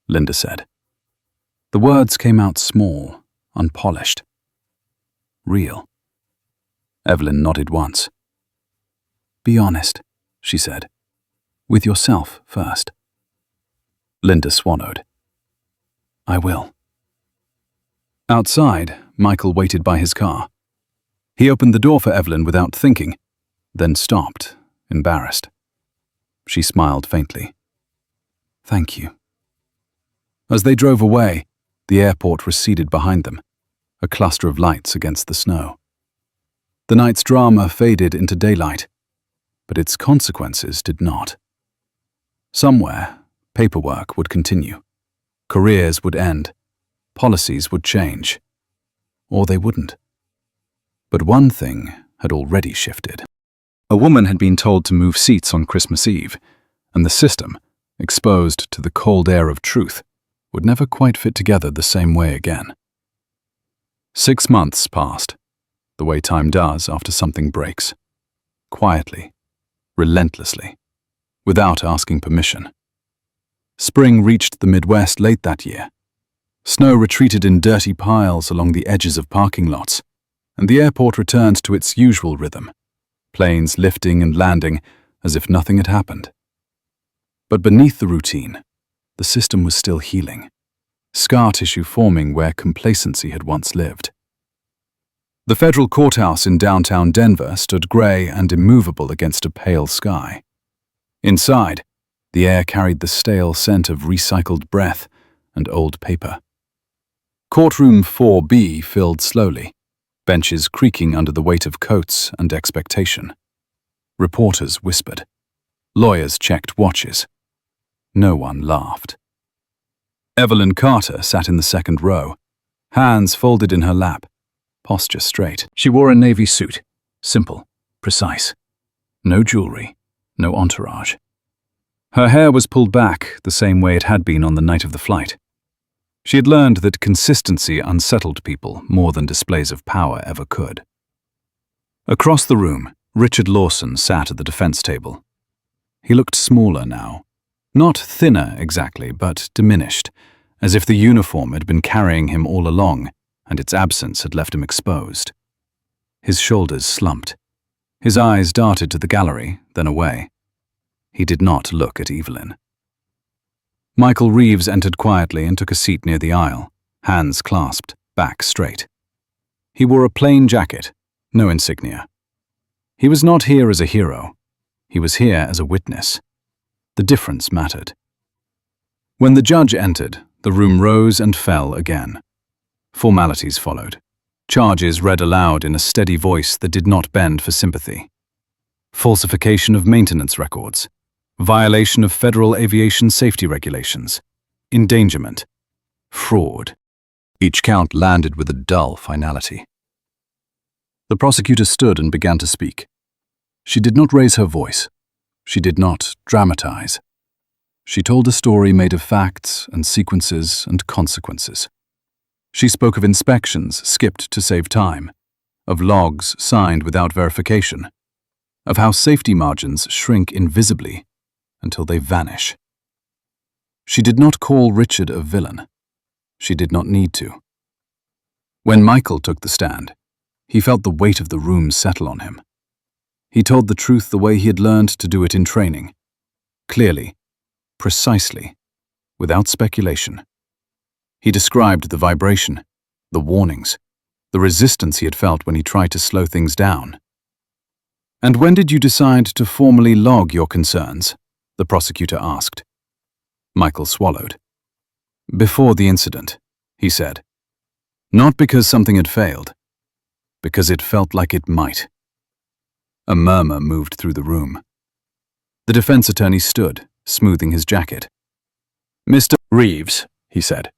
Linda said. The words came out small, unpolished. Real. Evelyn nodded once. "Be honest," she said. "With yourself first." Linda swallowed. "I will." Outside, Michael waited by his car. He opened the door for Evelyn without thinking, then stopped, embarrassed. She smiled faintly. "Thank you." As they drove away, the airport receded behind them, a cluster of lights against the snow. The night's drama faded into daylight. but its consequences did not. Somewhere, paperwork would continue. Careers would end. Policies would change. Or they wouldn't. But one thing had already shifted. A woman had been told to move seats on Christmas Eve, and the system, exposed to the cold air of truth, would never quite fit together the same way again. 6 months passed, the way time does after something breaks. Quietly, relentlessly, without asking permission. Spring reached the Midwest late that year. Snow retreated in dirty piles along the edges of parking lots, and the airport returned to its usual rhythm, planes lifting and landing as if nothing had happened. But beneath the routine, the system was still healing, scar tissue forming where complacency had once lived. The federal courthouse in downtown Denver stood gray and immovable against a pale sky. Inside, the air carried the stale scent of recycled breath and old paper. Courtroom 4B filled slowly, benches creaking under the weight of coats and expectation. Reporters whispered. Lawyers checked watches. No one laughed. Evelyn Carter sat in the second row, hands folded in her lap, posture straight. She wore a navy suit, simple, precise. No jewelry, no entourage. Her hair was pulled back the same way it had been on the night of the flight. She had learned that consistency unsettled people more than displays of power ever could. Across the room, Richard Lawson sat at the defense table. He looked smaller now. Not thinner exactly, but diminished, as if the uniform had been carrying him all along and its absence had left him exposed. His shoulders slumped. His eyes darted to the gallery, then away. He did not look at Evelyn. Michael Reeves entered quietly and took a seat near the aisle, hands clasped, back straight. He wore a plain jacket, no insignia. He was not here as a hero. He was here as a witness. The difference mattered. When the judge entered, the room rose and fell again. Formalities followed. Charges read aloud in a steady voice that did not bend for sympathy. Falsification of maintenance records. Violation of federal aviation safety regulations. Endangerment. Fraud. Each count landed with a dull finality. The prosecutor stood and began to speak. She did not raise her voice. She did not dramatize. She told a story made of facts and sequences and consequences. She spoke of inspections skipped to save time, of logs signed without verification, of how safety margins shrink invisibly until they vanish. She did not call Richard a villain. She did not need to. When Michael took the stand, he felt the weight of the room settle on him. He told the truth the way he had learned to do it in training. Clearly, precisely, without speculation. He described the vibration, the warnings, the resistance he had felt when he tried to slow things down. "And when did you decide to formally log your concerns?" the prosecutor asked. Michael swallowed. "Before the incident," he said. "Not because something had failed, because it felt like it might." A murmur moved through the room. The defense attorney stood, smoothing his jacket. "Mr. Reeves," he said,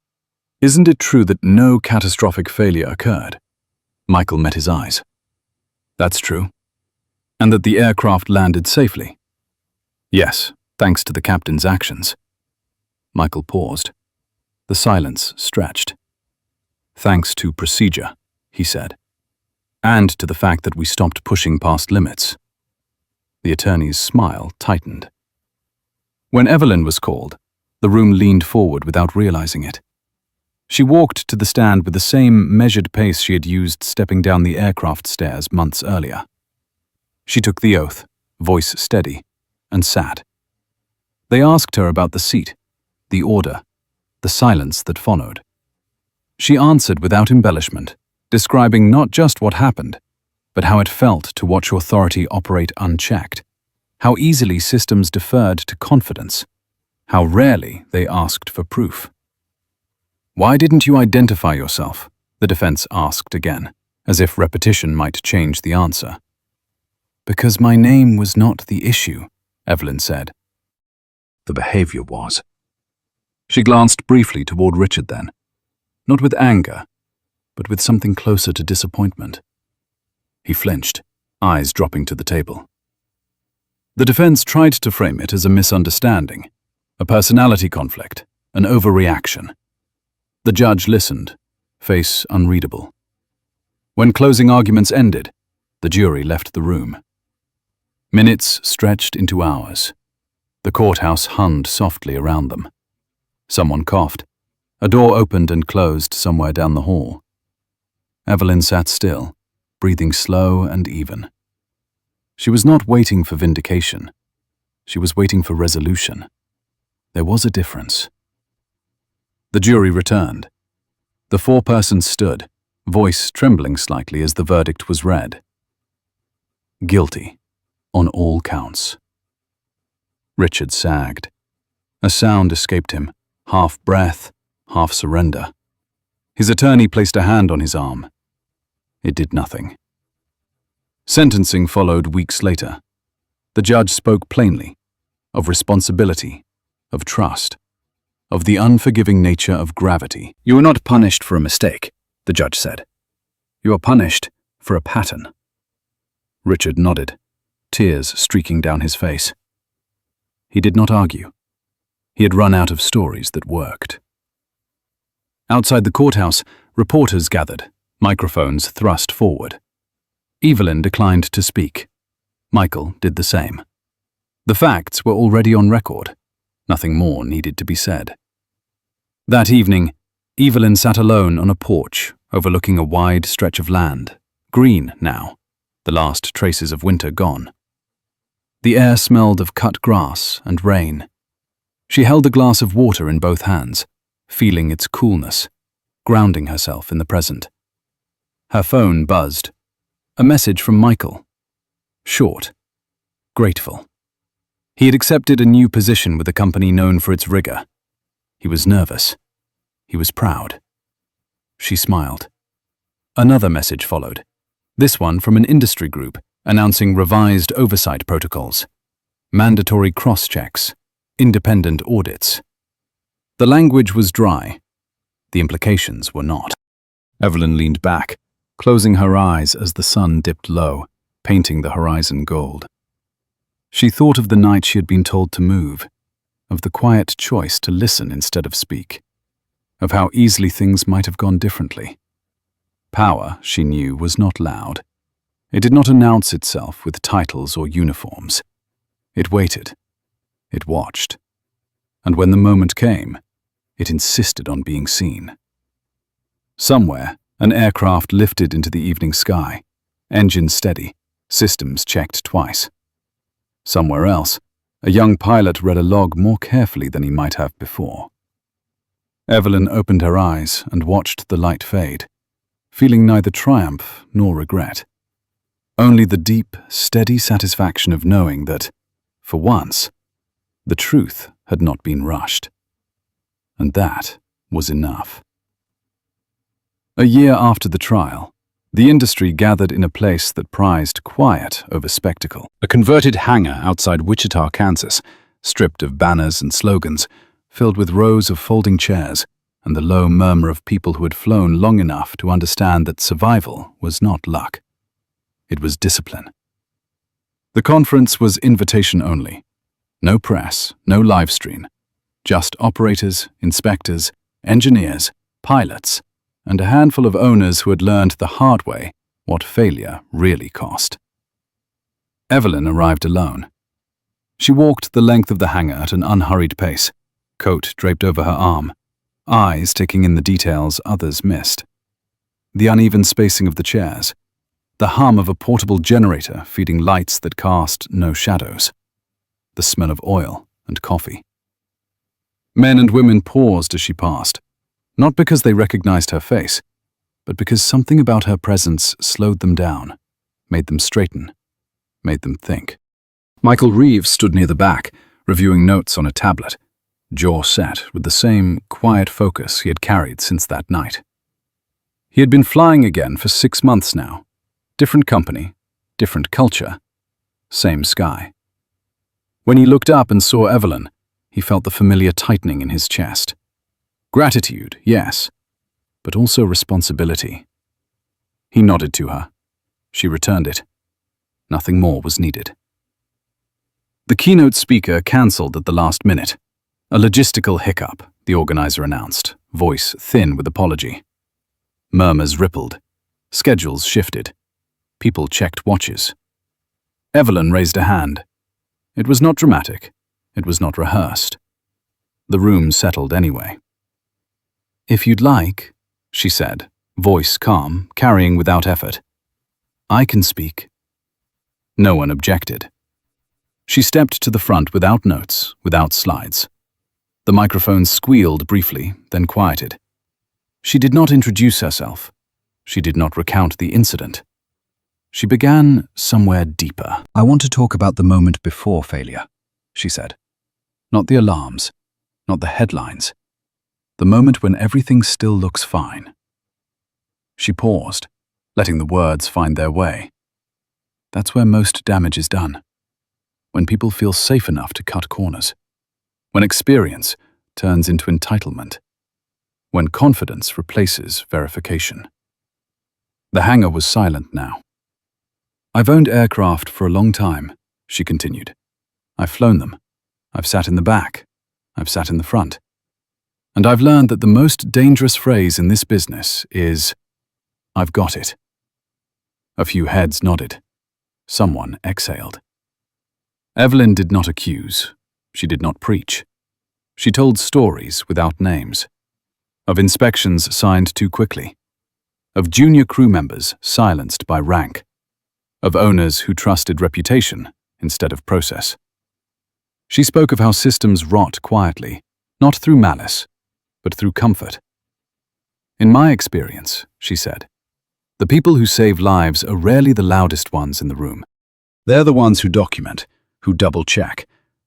"isn't it true that no catastrophic failure occurred?" Michael met his eyes. "That's true." "And that the aircraft landed safely?" "Yes, thanks to the captain's actions." Michael paused. The silence stretched. "Thanks to procedure," he said, "and to the fact that we stopped pushing past limits." The attorney's smile tightened. When Evelyn was called, the room leaned forward without realizing it. She walked to the stand with the same measured pace she had used stepping down the aircraft stairs months earlier. She took the oath, voice steady, and sat. They asked her about the seat, the order, the silence that followed. She answered without embellishment, describing not just what happened, but how it felt to watch authority operate unchecked, how easily systems deferred to confidence, how rarely they asked for proof. "Why didn't you identify yourself?" the defense asked again, as if repetition might change the answer. Because my name was not the issue, Evelyn said. The behavior was. She glanced briefly toward Richard then, not with anger, but with something closer to disappointment. He flinched, eyes dropping to the table. The defense tried to frame it as a misunderstanding, a personality conflict, an overreaction. The judge listened, face unreadable. When closing arguments ended, the jury left the room. Minutes stretched into hours. The courthouse hummed softly around them. Someone coughed. A door opened and closed somewhere down the hall. Evelyn sat still, breathing slow and even. She was not waiting for vindication. She was waiting for resolution. There was a difference. The jury returned. The four persons stood, voice trembling slightly as the verdict was read. Guilty, on all counts. Richard sagged. A sound escaped him, half breath, half surrender. His attorney placed a hand on his arm. It did nothing. Sentencing followed weeks later. The judge spoke plainly, of responsibility, of trust, of the unforgiving nature of gravity. You are not punished for a mistake, the judge said. You are punished for a pattern. Richard nodded, tears streaking down his face. He did not argue. He had run out of stories that worked. Outside the courthouse, reporters gathered, microphones thrust forward. Evelyn declined to speak. Michael did the same. The facts were already on record. Nothing more needed to be said. That evening, Evelyn sat alone on a porch overlooking a wide stretch of land, green now, the last traces of winter gone. The air smelled of cut grass and rain. She held a glass of water in both hands, feeling its coolness, grounding herself in the present. Her phone buzzed. A message from Michael. Short. Grateful. He had accepted a new position with a company known for its rigor. He was nervous. He was proud. She smiled. Another message followed, this one from an industry group announcing revised oversight protocols, mandatory cross-checks, independent audits. The language was dry. The implications were not. Evelyn leaned back, closing her eyes as the sun dipped low, painting the horizon gold. She thought of the night she had been told to move, of the quiet choice to listen instead of speak, of how easily things might have gone differently. Power, she knew, was not loud. It did not announce itself with titles or uniforms. It waited. It watched. And when the moment came, it insisted on being seen. Somewhere, an aircraft lifted into the evening sky, engine steady, systems checked twice. Somewhere else, a young pilot read a log more carefully than he might have before. Evelyn opened her eyes and watched the light fade, feeling neither triumph nor regret. Only the deep, steady satisfaction of knowing that, for once, the truth had not been rushed. And that was enough. A year after the trial, the industry gathered in a place that prized quiet over spectacle. A converted hangar outside Wichita, Kansas, stripped of banners and slogans, filled with rows of folding chairs and the low murmur of people who had flown long enough to understand that survival was not luck. It was discipline. The conference was invitation only. No press, no live stream. Just operators, inspectors, engineers, pilots, and a handful of owners who had learned the hard way what failure really cost. Evelyn arrived alone. She walked the length of the hangar at an unhurried pace, coat draped over her arm, eyes taking in the details others missed. The uneven spacing of the chairs, the hum of a portable generator feeding lights that cast no shadows, the smell of oil and coffee. Men and women paused as she passed, not because they recognized her face, but because something about her presence slowed them down, made them straighten, made them think. Michael Reeves stood near the back, reviewing notes on a tablet, jaw set with the same quiet focus he had carried since that night. He had been flying again for 6 months now. Different company, different culture, same sky. When he looked up and saw Evelyn, he felt the familiar tightening in his chest. Gratitude, yes, but also responsibility. He nodded to her. She returned it. Nothing more was needed. The keynote speaker cancelled at the last minute. A logistical hiccup, the organizer announced, voice thin with apology. Murmurs rippled. Schedules shifted. People checked watches. Evelyn raised a hand. It was not dramatic. It was not rehearsed. The room settled anyway. "If you'd like," she said, voice calm, carrying without effort, "I can speak." No one objected. She stepped to the front without notes, without slides. The microphone squealed briefly, then quieted. She did not introduce herself. She did not recount the incident. She began somewhere deeper. "I want to talk about the moment before failure," she said. "Not the alarms, not the headlines. The moment when everything still looks fine." She paused, letting the words find their way. That's where most damage is done. When people feel safe enough to cut corners. When experience turns into entitlement. When confidence replaces verification. The hangar was silent now. "I've owned aircraft for a long time," she continued. "I've flown them. I've sat in the back. I've sat in the front. And I've learned that the most dangerous phrase in this business is, 'I've got it.'" A few heads nodded. Someone exhaled. Evelyn did not accuse. She did not preach. She told stories without names. Of inspections signed too quickly. Of junior crew members silenced by rank. Of owners who trusted reputation instead of process. She spoke of how systems rot quietly, not through malice, but through comfort. "In my experience," she said, "the people who save lives are rarely the loudest ones in the room. They're the ones who document, who double-check,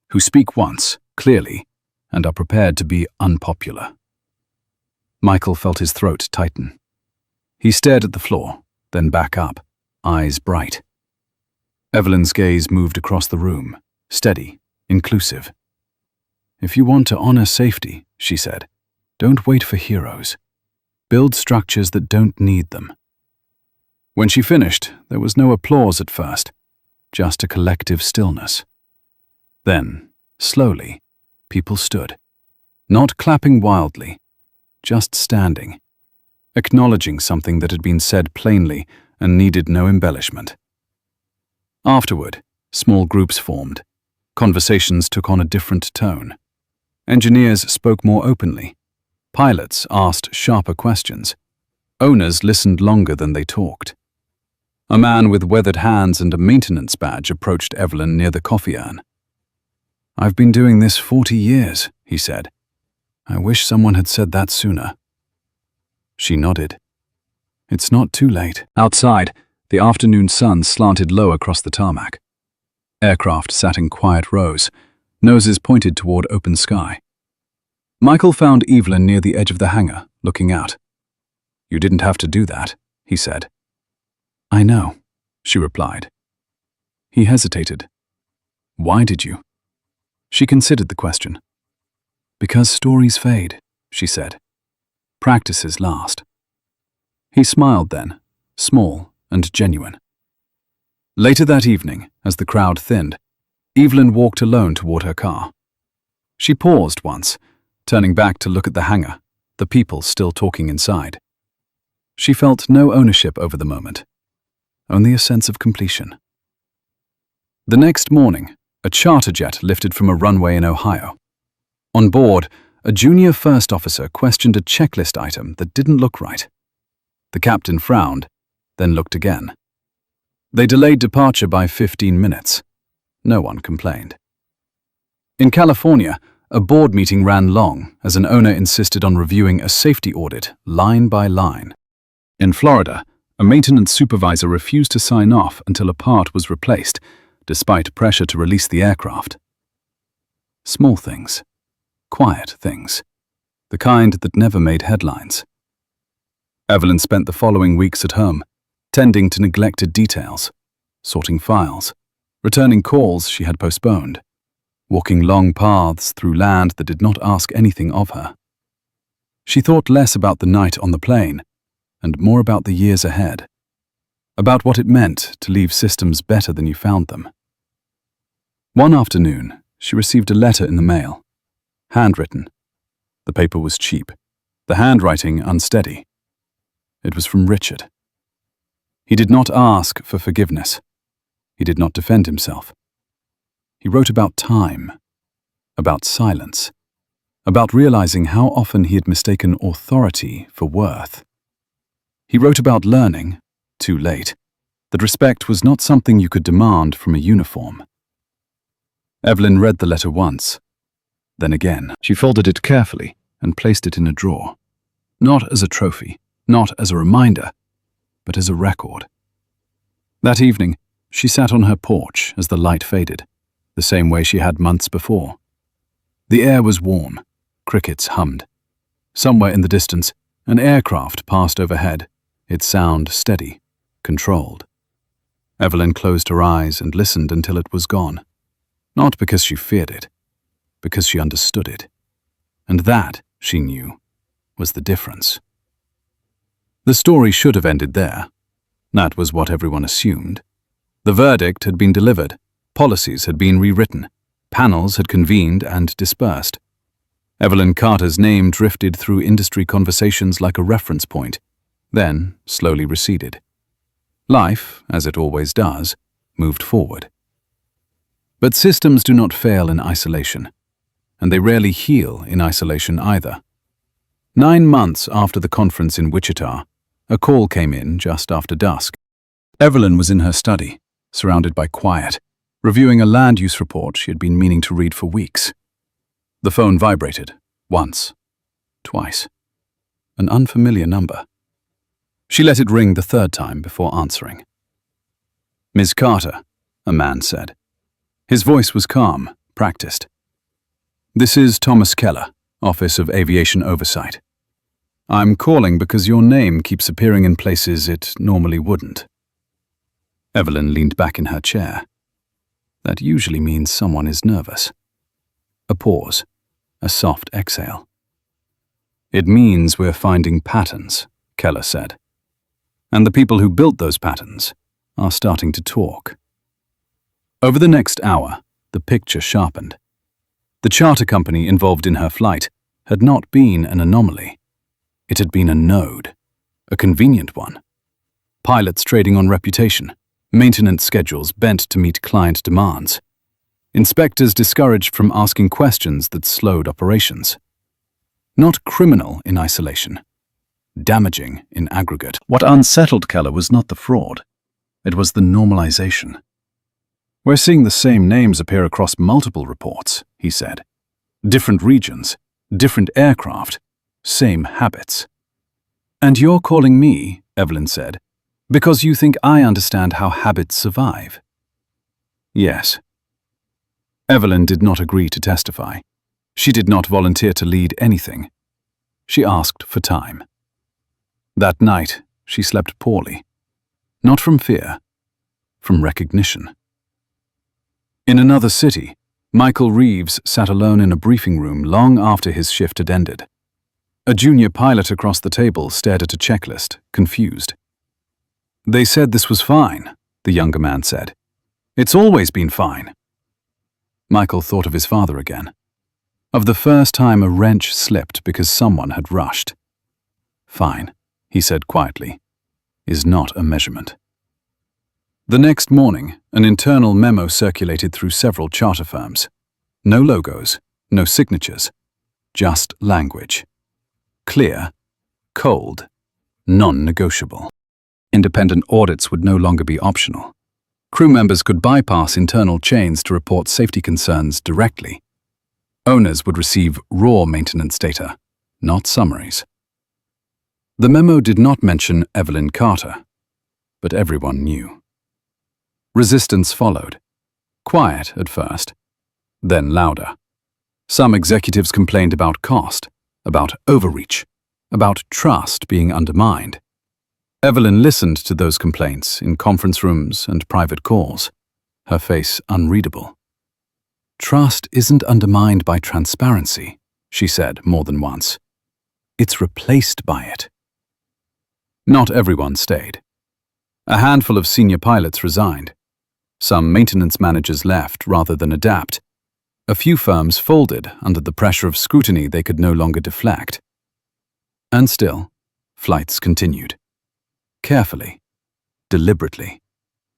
who speak once, clearly, and are prepared to be unpopular." Michael felt his throat tighten. He stared at the floor, then back up, eyes bright. Evelyn's gaze moved across the room, steady, inclusive. "If you want to honor safety," she said, "don't wait for heroes. Build structures that don't need them." When she finished, there was no applause at first, just a collective stillness. Then, slowly, people stood, not clapping wildly, just standing, acknowledging something that had been said plainly and needed no embellishment. Afterward, small groups formed. Conversations took on a different tone. Engineers spoke more openly. Pilots asked sharper questions. Owners listened longer than they talked. A man with weathered hands and a maintenance badge approached Evelyn near the coffee urn. "I've been doing this 40 years, he said. "I wish someone had said that sooner." She nodded. "It's not too late." Outside, the afternoon sun slanted low across the tarmac. Aircraft sat in quiet rows, noses pointed toward open sky. Michael found Evelyn near the edge of the hangar, looking out. "You didn't have to do that," he said. "I know," she replied. He hesitated. "Why did you?" She considered the question. "Because stories fade," she said. "Practices last." He smiled then, small and genuine. Later that evening, as the crowd thinned, Evelyn walked alone toward her car. She paused once, turning back to look at the hangar, the people still talking inside. She felt no ownership over the moment, only a sense of completion. The next morning, a charter jet lifted from a runway in Ohio. On board, a junior first officer questioned a checklist item that didn't look right. The captain frowned, then looked again. They delayed departure by 15 minutes. No one complained. In California, a board meeting ran long as an owner insisted on reviewing a safety audit line by line. In Florida, a maintenance supervisor refused to sign off until a part was replaced, despite pressure to release the aircraft. Small things. Quiet things. The kind that never made headlines. Evelyn spent the following weeks at home, tending to neglected details, sorting files, returning calls she had postponed, walking long paths through land that did not ask anything of her. She thought less about the night on the plane and more about the years ahead, about what it meant to leave systems better than you found them. One afternoon, she received a letter in the mail, handwritten. The paper was cheap, the handwriting unsteady. It was from Richard. He did not ask for forgiveness. He did not defend himself. He wrote about time, about silence, about realizing how often he had mistaken authority for worth. He wrote about learning, too late, that respect was not something you could demand from a uniform. Evelyn read the letter once, then again. She folded it carefully and placed it in a drawer, not as a trophy, not as a reminder, but as a record. That evening, she sat on her porch as the light faded, the same way she had months before. The air was warm, crickets hummed. Somewhere in the distance, an aircraft passed overhead, its sound steady, controlled. Evelyn closed her eyes and listened until it was gone, not because she feared it, because she understood it. And that, she knew, was the difference. The story should have ended there. That was what everyone assumed. The verdict had been delivered, policies had been rewritten, panels had convened and dispersed. Evelyn Carter's name drifted through industry conversations like a reference point, then slowly receded. Life, as it always does, moved forward. But systems do not fail in isolation, and they rarely heal in isolation either. 9 months after the conference in Wichita, a call came in just after dusk. Evelyn was in her study, surrounded by quiet, reviewing a land use report she had been meaning to read for weeks. The phone vibrated, once, twice. An unfamiliar number. She let it ring the third time before answering. "Ms. Carter," a man said. His voice was calm, practiced. "This is Thomas Keller, Office of Aviation Oversight. I'm calling because your name keeps appearing in places it normally wouldn't." Evelyn leaned back in her chair. That usually means someone is nervous. A pause, a soft exhale. "It means we're finding patterns," Keller said. "And the people who built those patterns are starting to talk." Over the next hour, the picture sharpened. The charter company involved in her flight had not been an anomaly. It had been a node, a convenient one. Pilots trading on reputation, maintenance schedules bent to meet client demands. Inspectors discouraged from asking questions that slowed operations. Not criminal in isolation, damaging in aggregate. What unsettled Keller was not the fraud. It was the normalization. "We're seeing the same names appear across multiple reports," he said. "Different regions, different aircraft, same habits." "And you're calling me," Evelyn said, "because you think I understand how habits survive." "Yes." Evelyn did not agree to testify. She did not volunteer to lead anything. She asked for time. That night, she slept poorly. Not from fear, from recognition. In another city, Michael Reeves sat alone in a briefing room long after his shift had ended. A junior pilot across the table stared at a checklist, confused. "They said this was fine," the younger man said. "It's always been fine." Michael thought of his father again, of the first time a wrench slipped because someone had rushed. "Fine," he said quietly, "is not a measurement." The next morning, an internal memo circulated through several charter firms. No logos, no signatures, just language. Clear, cold, non-negotiable. Independent audits would no longer be optional. Crew members could bypass internal chains to report safety concerns directly. Owners would receive raw maintenance data, not summaries. The memo did not mention Evelyn Carter, but everyone knew. Resistance followed. Quiet at first, then louder. Some executives complained about cost, about overreach, about trust being undermined. Evelyn listened to those complaints in conference rooms and private calls. her face unreadable. "Trust isn't undermined by transparency," she said more than once. "It's replaced by it." Not everyone stayed. A handful of senior pilots resigned. Some maintenance managers left rather than adapt. A few firms folded under the pressure of scrutiny they could no longer deflect. And still, flights continued. Carefully, deliberately,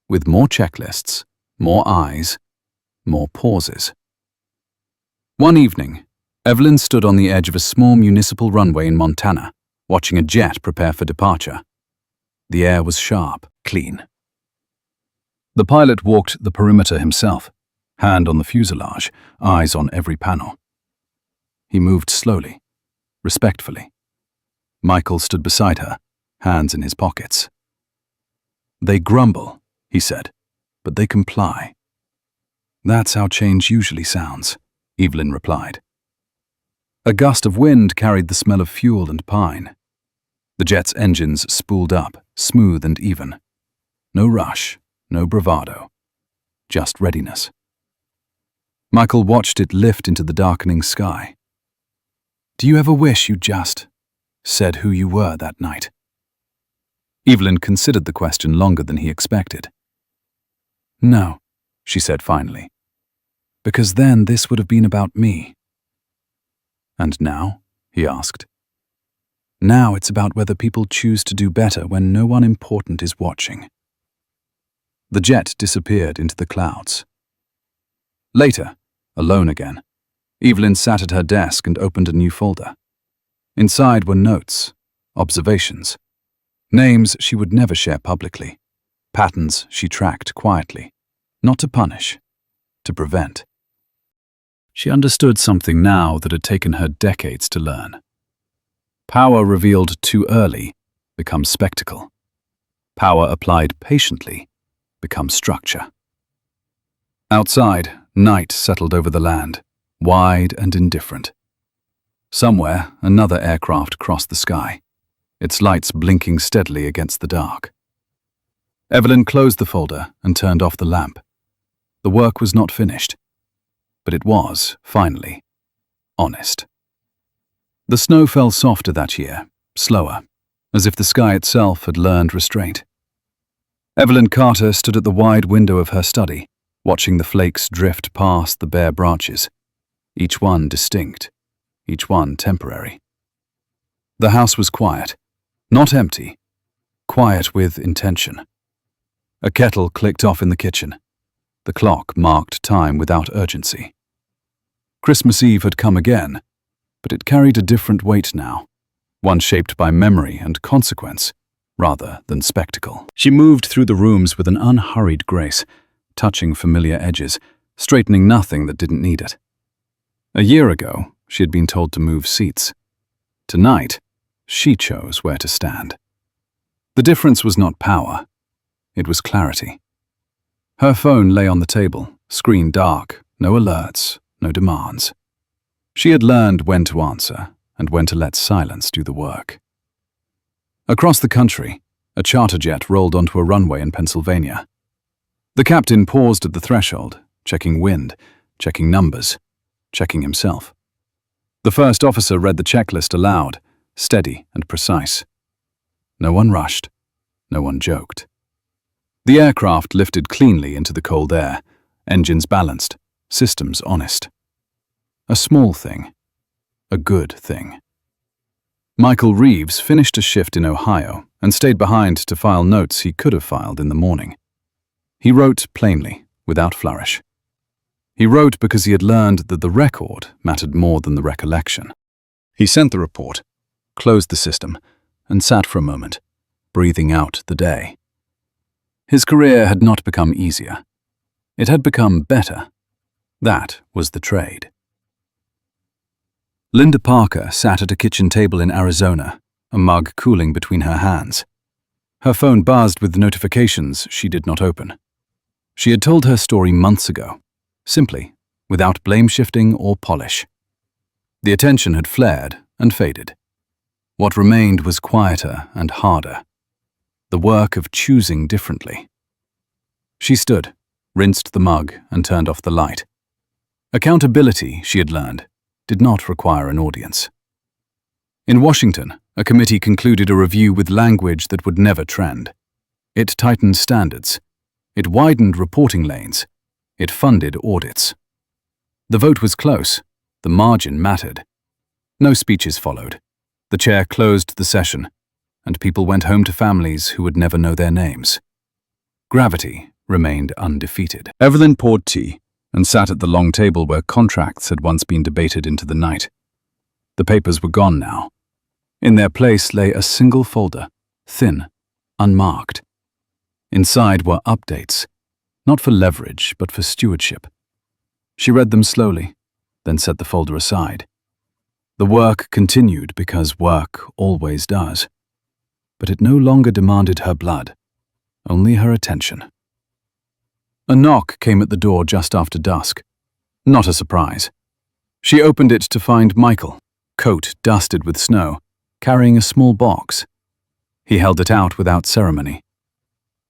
with more checklists, more eyes, more pauses. One evening, Evelyn stood on the edge of a small municipal runway in Montana, watching a jet prepare for departure. The air was sharp, clean. The pilot walked the perimeter himself, hand on the fuselage, eyes on every panel. He moved slowly, respectfully. Michael stood beside her, hands in his pockets. "They grumble," he said, "but they comply." "That's how change usually sounds," Evelyn replied. A gust of wind carried the smell of fuel and pine. The jet's engines spooled up, smooth and even. No rush, no bravado, just readiness. Michael watched it lift into the darkening sky. "Do you ever wish you just said who you were that night?" Evelyn considered the question longer than he expected. "No," she said finally, "because then this would have been about me." "And now?" he asked. "Now it's about whether people choose to do better when no one important is watching." The jet disappeared into the clouds. Later, alone again, Evelyn sat at her desk and opened a new folder. Inside were notes, observations, names she would never share publicly, patterns she tracked quietly, not to punish, to prevent. She understood something now that had taken her decades to learn. Power revealed too early becomes spectacle. Power applied patiently becomes structure. Outside, night settled over the land, wide and indifferent. Somewhere, another aircraft crossed the sky, its lights blinking steadily against the dark. Evelyn closed the folder and turned off the lamp. The work was not finished, but it was, finally, honest. The snow fell softer that year, slower, as if the sky itself had learned restraint. Evelyn Carter stood at the wide window of her study, watching the flakes drift past the bare branches, each one distinct, each one temporary. The house was quiet, not empty, quiet with intention. A kettle clicked off in the kitchen. The clock marked time without urgency. Christmas Eve had come again, but it carried a different weight now, one shaped by memory and consequence, rather than spectacle. She moved through the rooms with an unhurried grace, touching familiar edges, straightening nothing that didn't need it. A year ago, she had been told to move seats. Tonight, she chose where to stand. The difference was not power, it was clarity. Her phone lay on the table, screen dark, no alerts, no demands. She had learned when to answer and when to let silence do the work. Across the country, a charter jet rolled onto a runway in Pennsylvania. The captain paused at the threshold, checking wind, checking numbers, checking himself. The first officer read the checklist aloud, steady and precise. No one rushed, no one joked. The aircraft lifted cleanly into the cold air, engines balanced, systems honest. A small thing, a good thing. Michael Reeves finished a shift in Ohio and stayed behind to file notes he could have filed in the morning. He wrote plainly, without flourish. He wrote because he had learned that the record mattered more than the recollection. He sent the report, closed the system, and sat for a moment, breathing out the day. His career had not become easier. It had become better. That was the trade. Linda Parker sat at a kitchen table in Arizona, a mug cooling between her hands. Her phone buzzed with notifications she did not open. She had told her story months ago, simply, without blame-shifting or polish. The attention had flared and faded. What remained was quieter and harder, the work of choosing differently. She stood, rinsed the mug, and turned off the light. Accountability, she had learned, did not require an audience. In Washington, a committee concluded a review with language that would never trend. It tightened standards. It widened reporting lanes. It funded audits. The vote was close. The margin mattered. No speeches followed. The chair closed the session, and people went home to families who would never know their names. Gravity remained undefeated. Evelyn poured tea and sat at the long table where contracts had once been debated into the night. The papers were gone now. In their place lay a single folder, thin, unmarked. Inside were updates, not for leverage, but for stewardship. She read them slowly, then set the folder aside. The work continued because work always does. But it no longer demanded her blood, only her attention. A knock came at the door just after dusk. Not a surprise. She opened it to find Michael, coat dusted with snow, carrying a small box. He held it out without ceremony.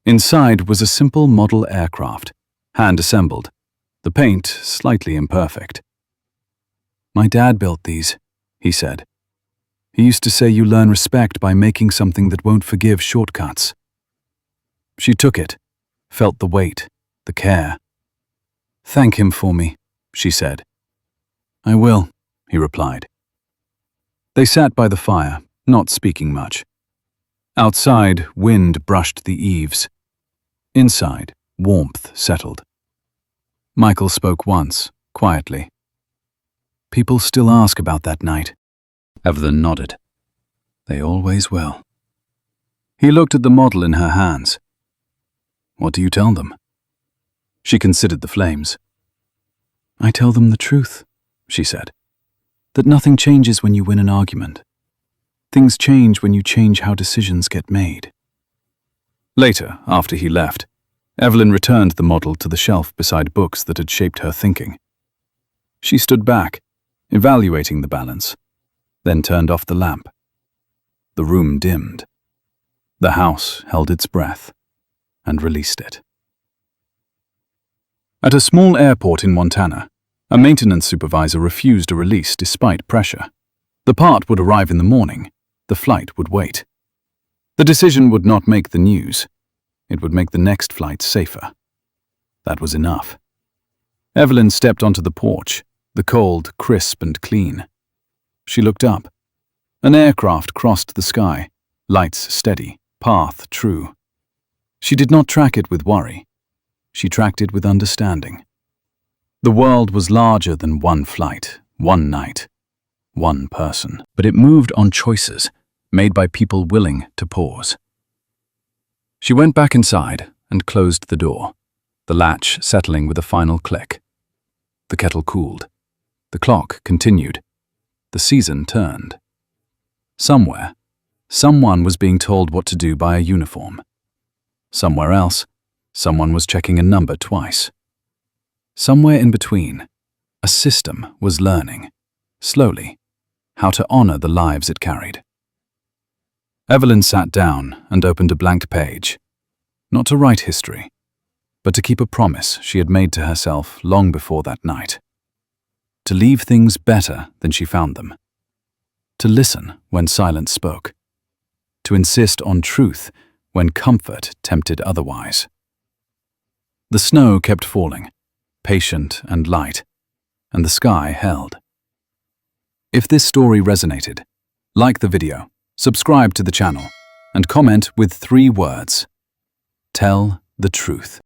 Inside was a simple model aircraft, hand-assembled, the paint slightly imperfect. "My dad built these," he said. "He used to say you learn respect by making something that won't forgive shortcuts." She took it, felt the weight, the care. "Thank him for me," she said. "I will," he replied. They sat by the fire, not speaking much. Outside, wind brushed the eaves. Inside, warmth settled. Michael spoke once, quietly. "People still ask about that night." Evelyn nodded. "They always will." He looked at the model in her hands. "What do you tell them?" She considered the flames. "I tell them the truth," she said. "That nothing changes when you win an argument. Things change when you change how decisions get made." Later, after he left, Evelyn returned the model to the shelf beside books that had shaped her thinking. She stood back, evaluating the balance, then turned off the lamp. The room dimmed. The house held its breath and released it. At a small airport in Montana, a maintenance supervisor refused a release despite pressure. The part would arrive in the morning. The flight would wait. The decision would not make the news. It would make the next flight safer. That was enough. Evelyn stepped onto the porch, the cold, crisp and clean. She looked up. An aircraft crossed the sky, lights steady, path true. She did not track it with worry. She tracked it with understanding. The world was larger than one flight, one night, one person, but it moved on choices made by people willing to pause. She went back inside and closed the door, the latch settling with a final click. The kettle cooled. The clock continued. The season turned. Somewhere, someone was being told what to do by a uniform. Somewhere else, someone was checking a number twice. Somewhere in between, a system was learning, slowly, how to honor the lives it carried. Evelyn sat down and opened a blank page, not to write history, but to keep a promise she had made to herself long before that night. To leave things better than she found them. To listen when silence spoke. To insist on truth when comfort tempted otherwise. The snow kept falling, patient and light, and the sky held. If this story resonated, like the video, subscribe to the channel, and comment with 3 words. Tell the truth.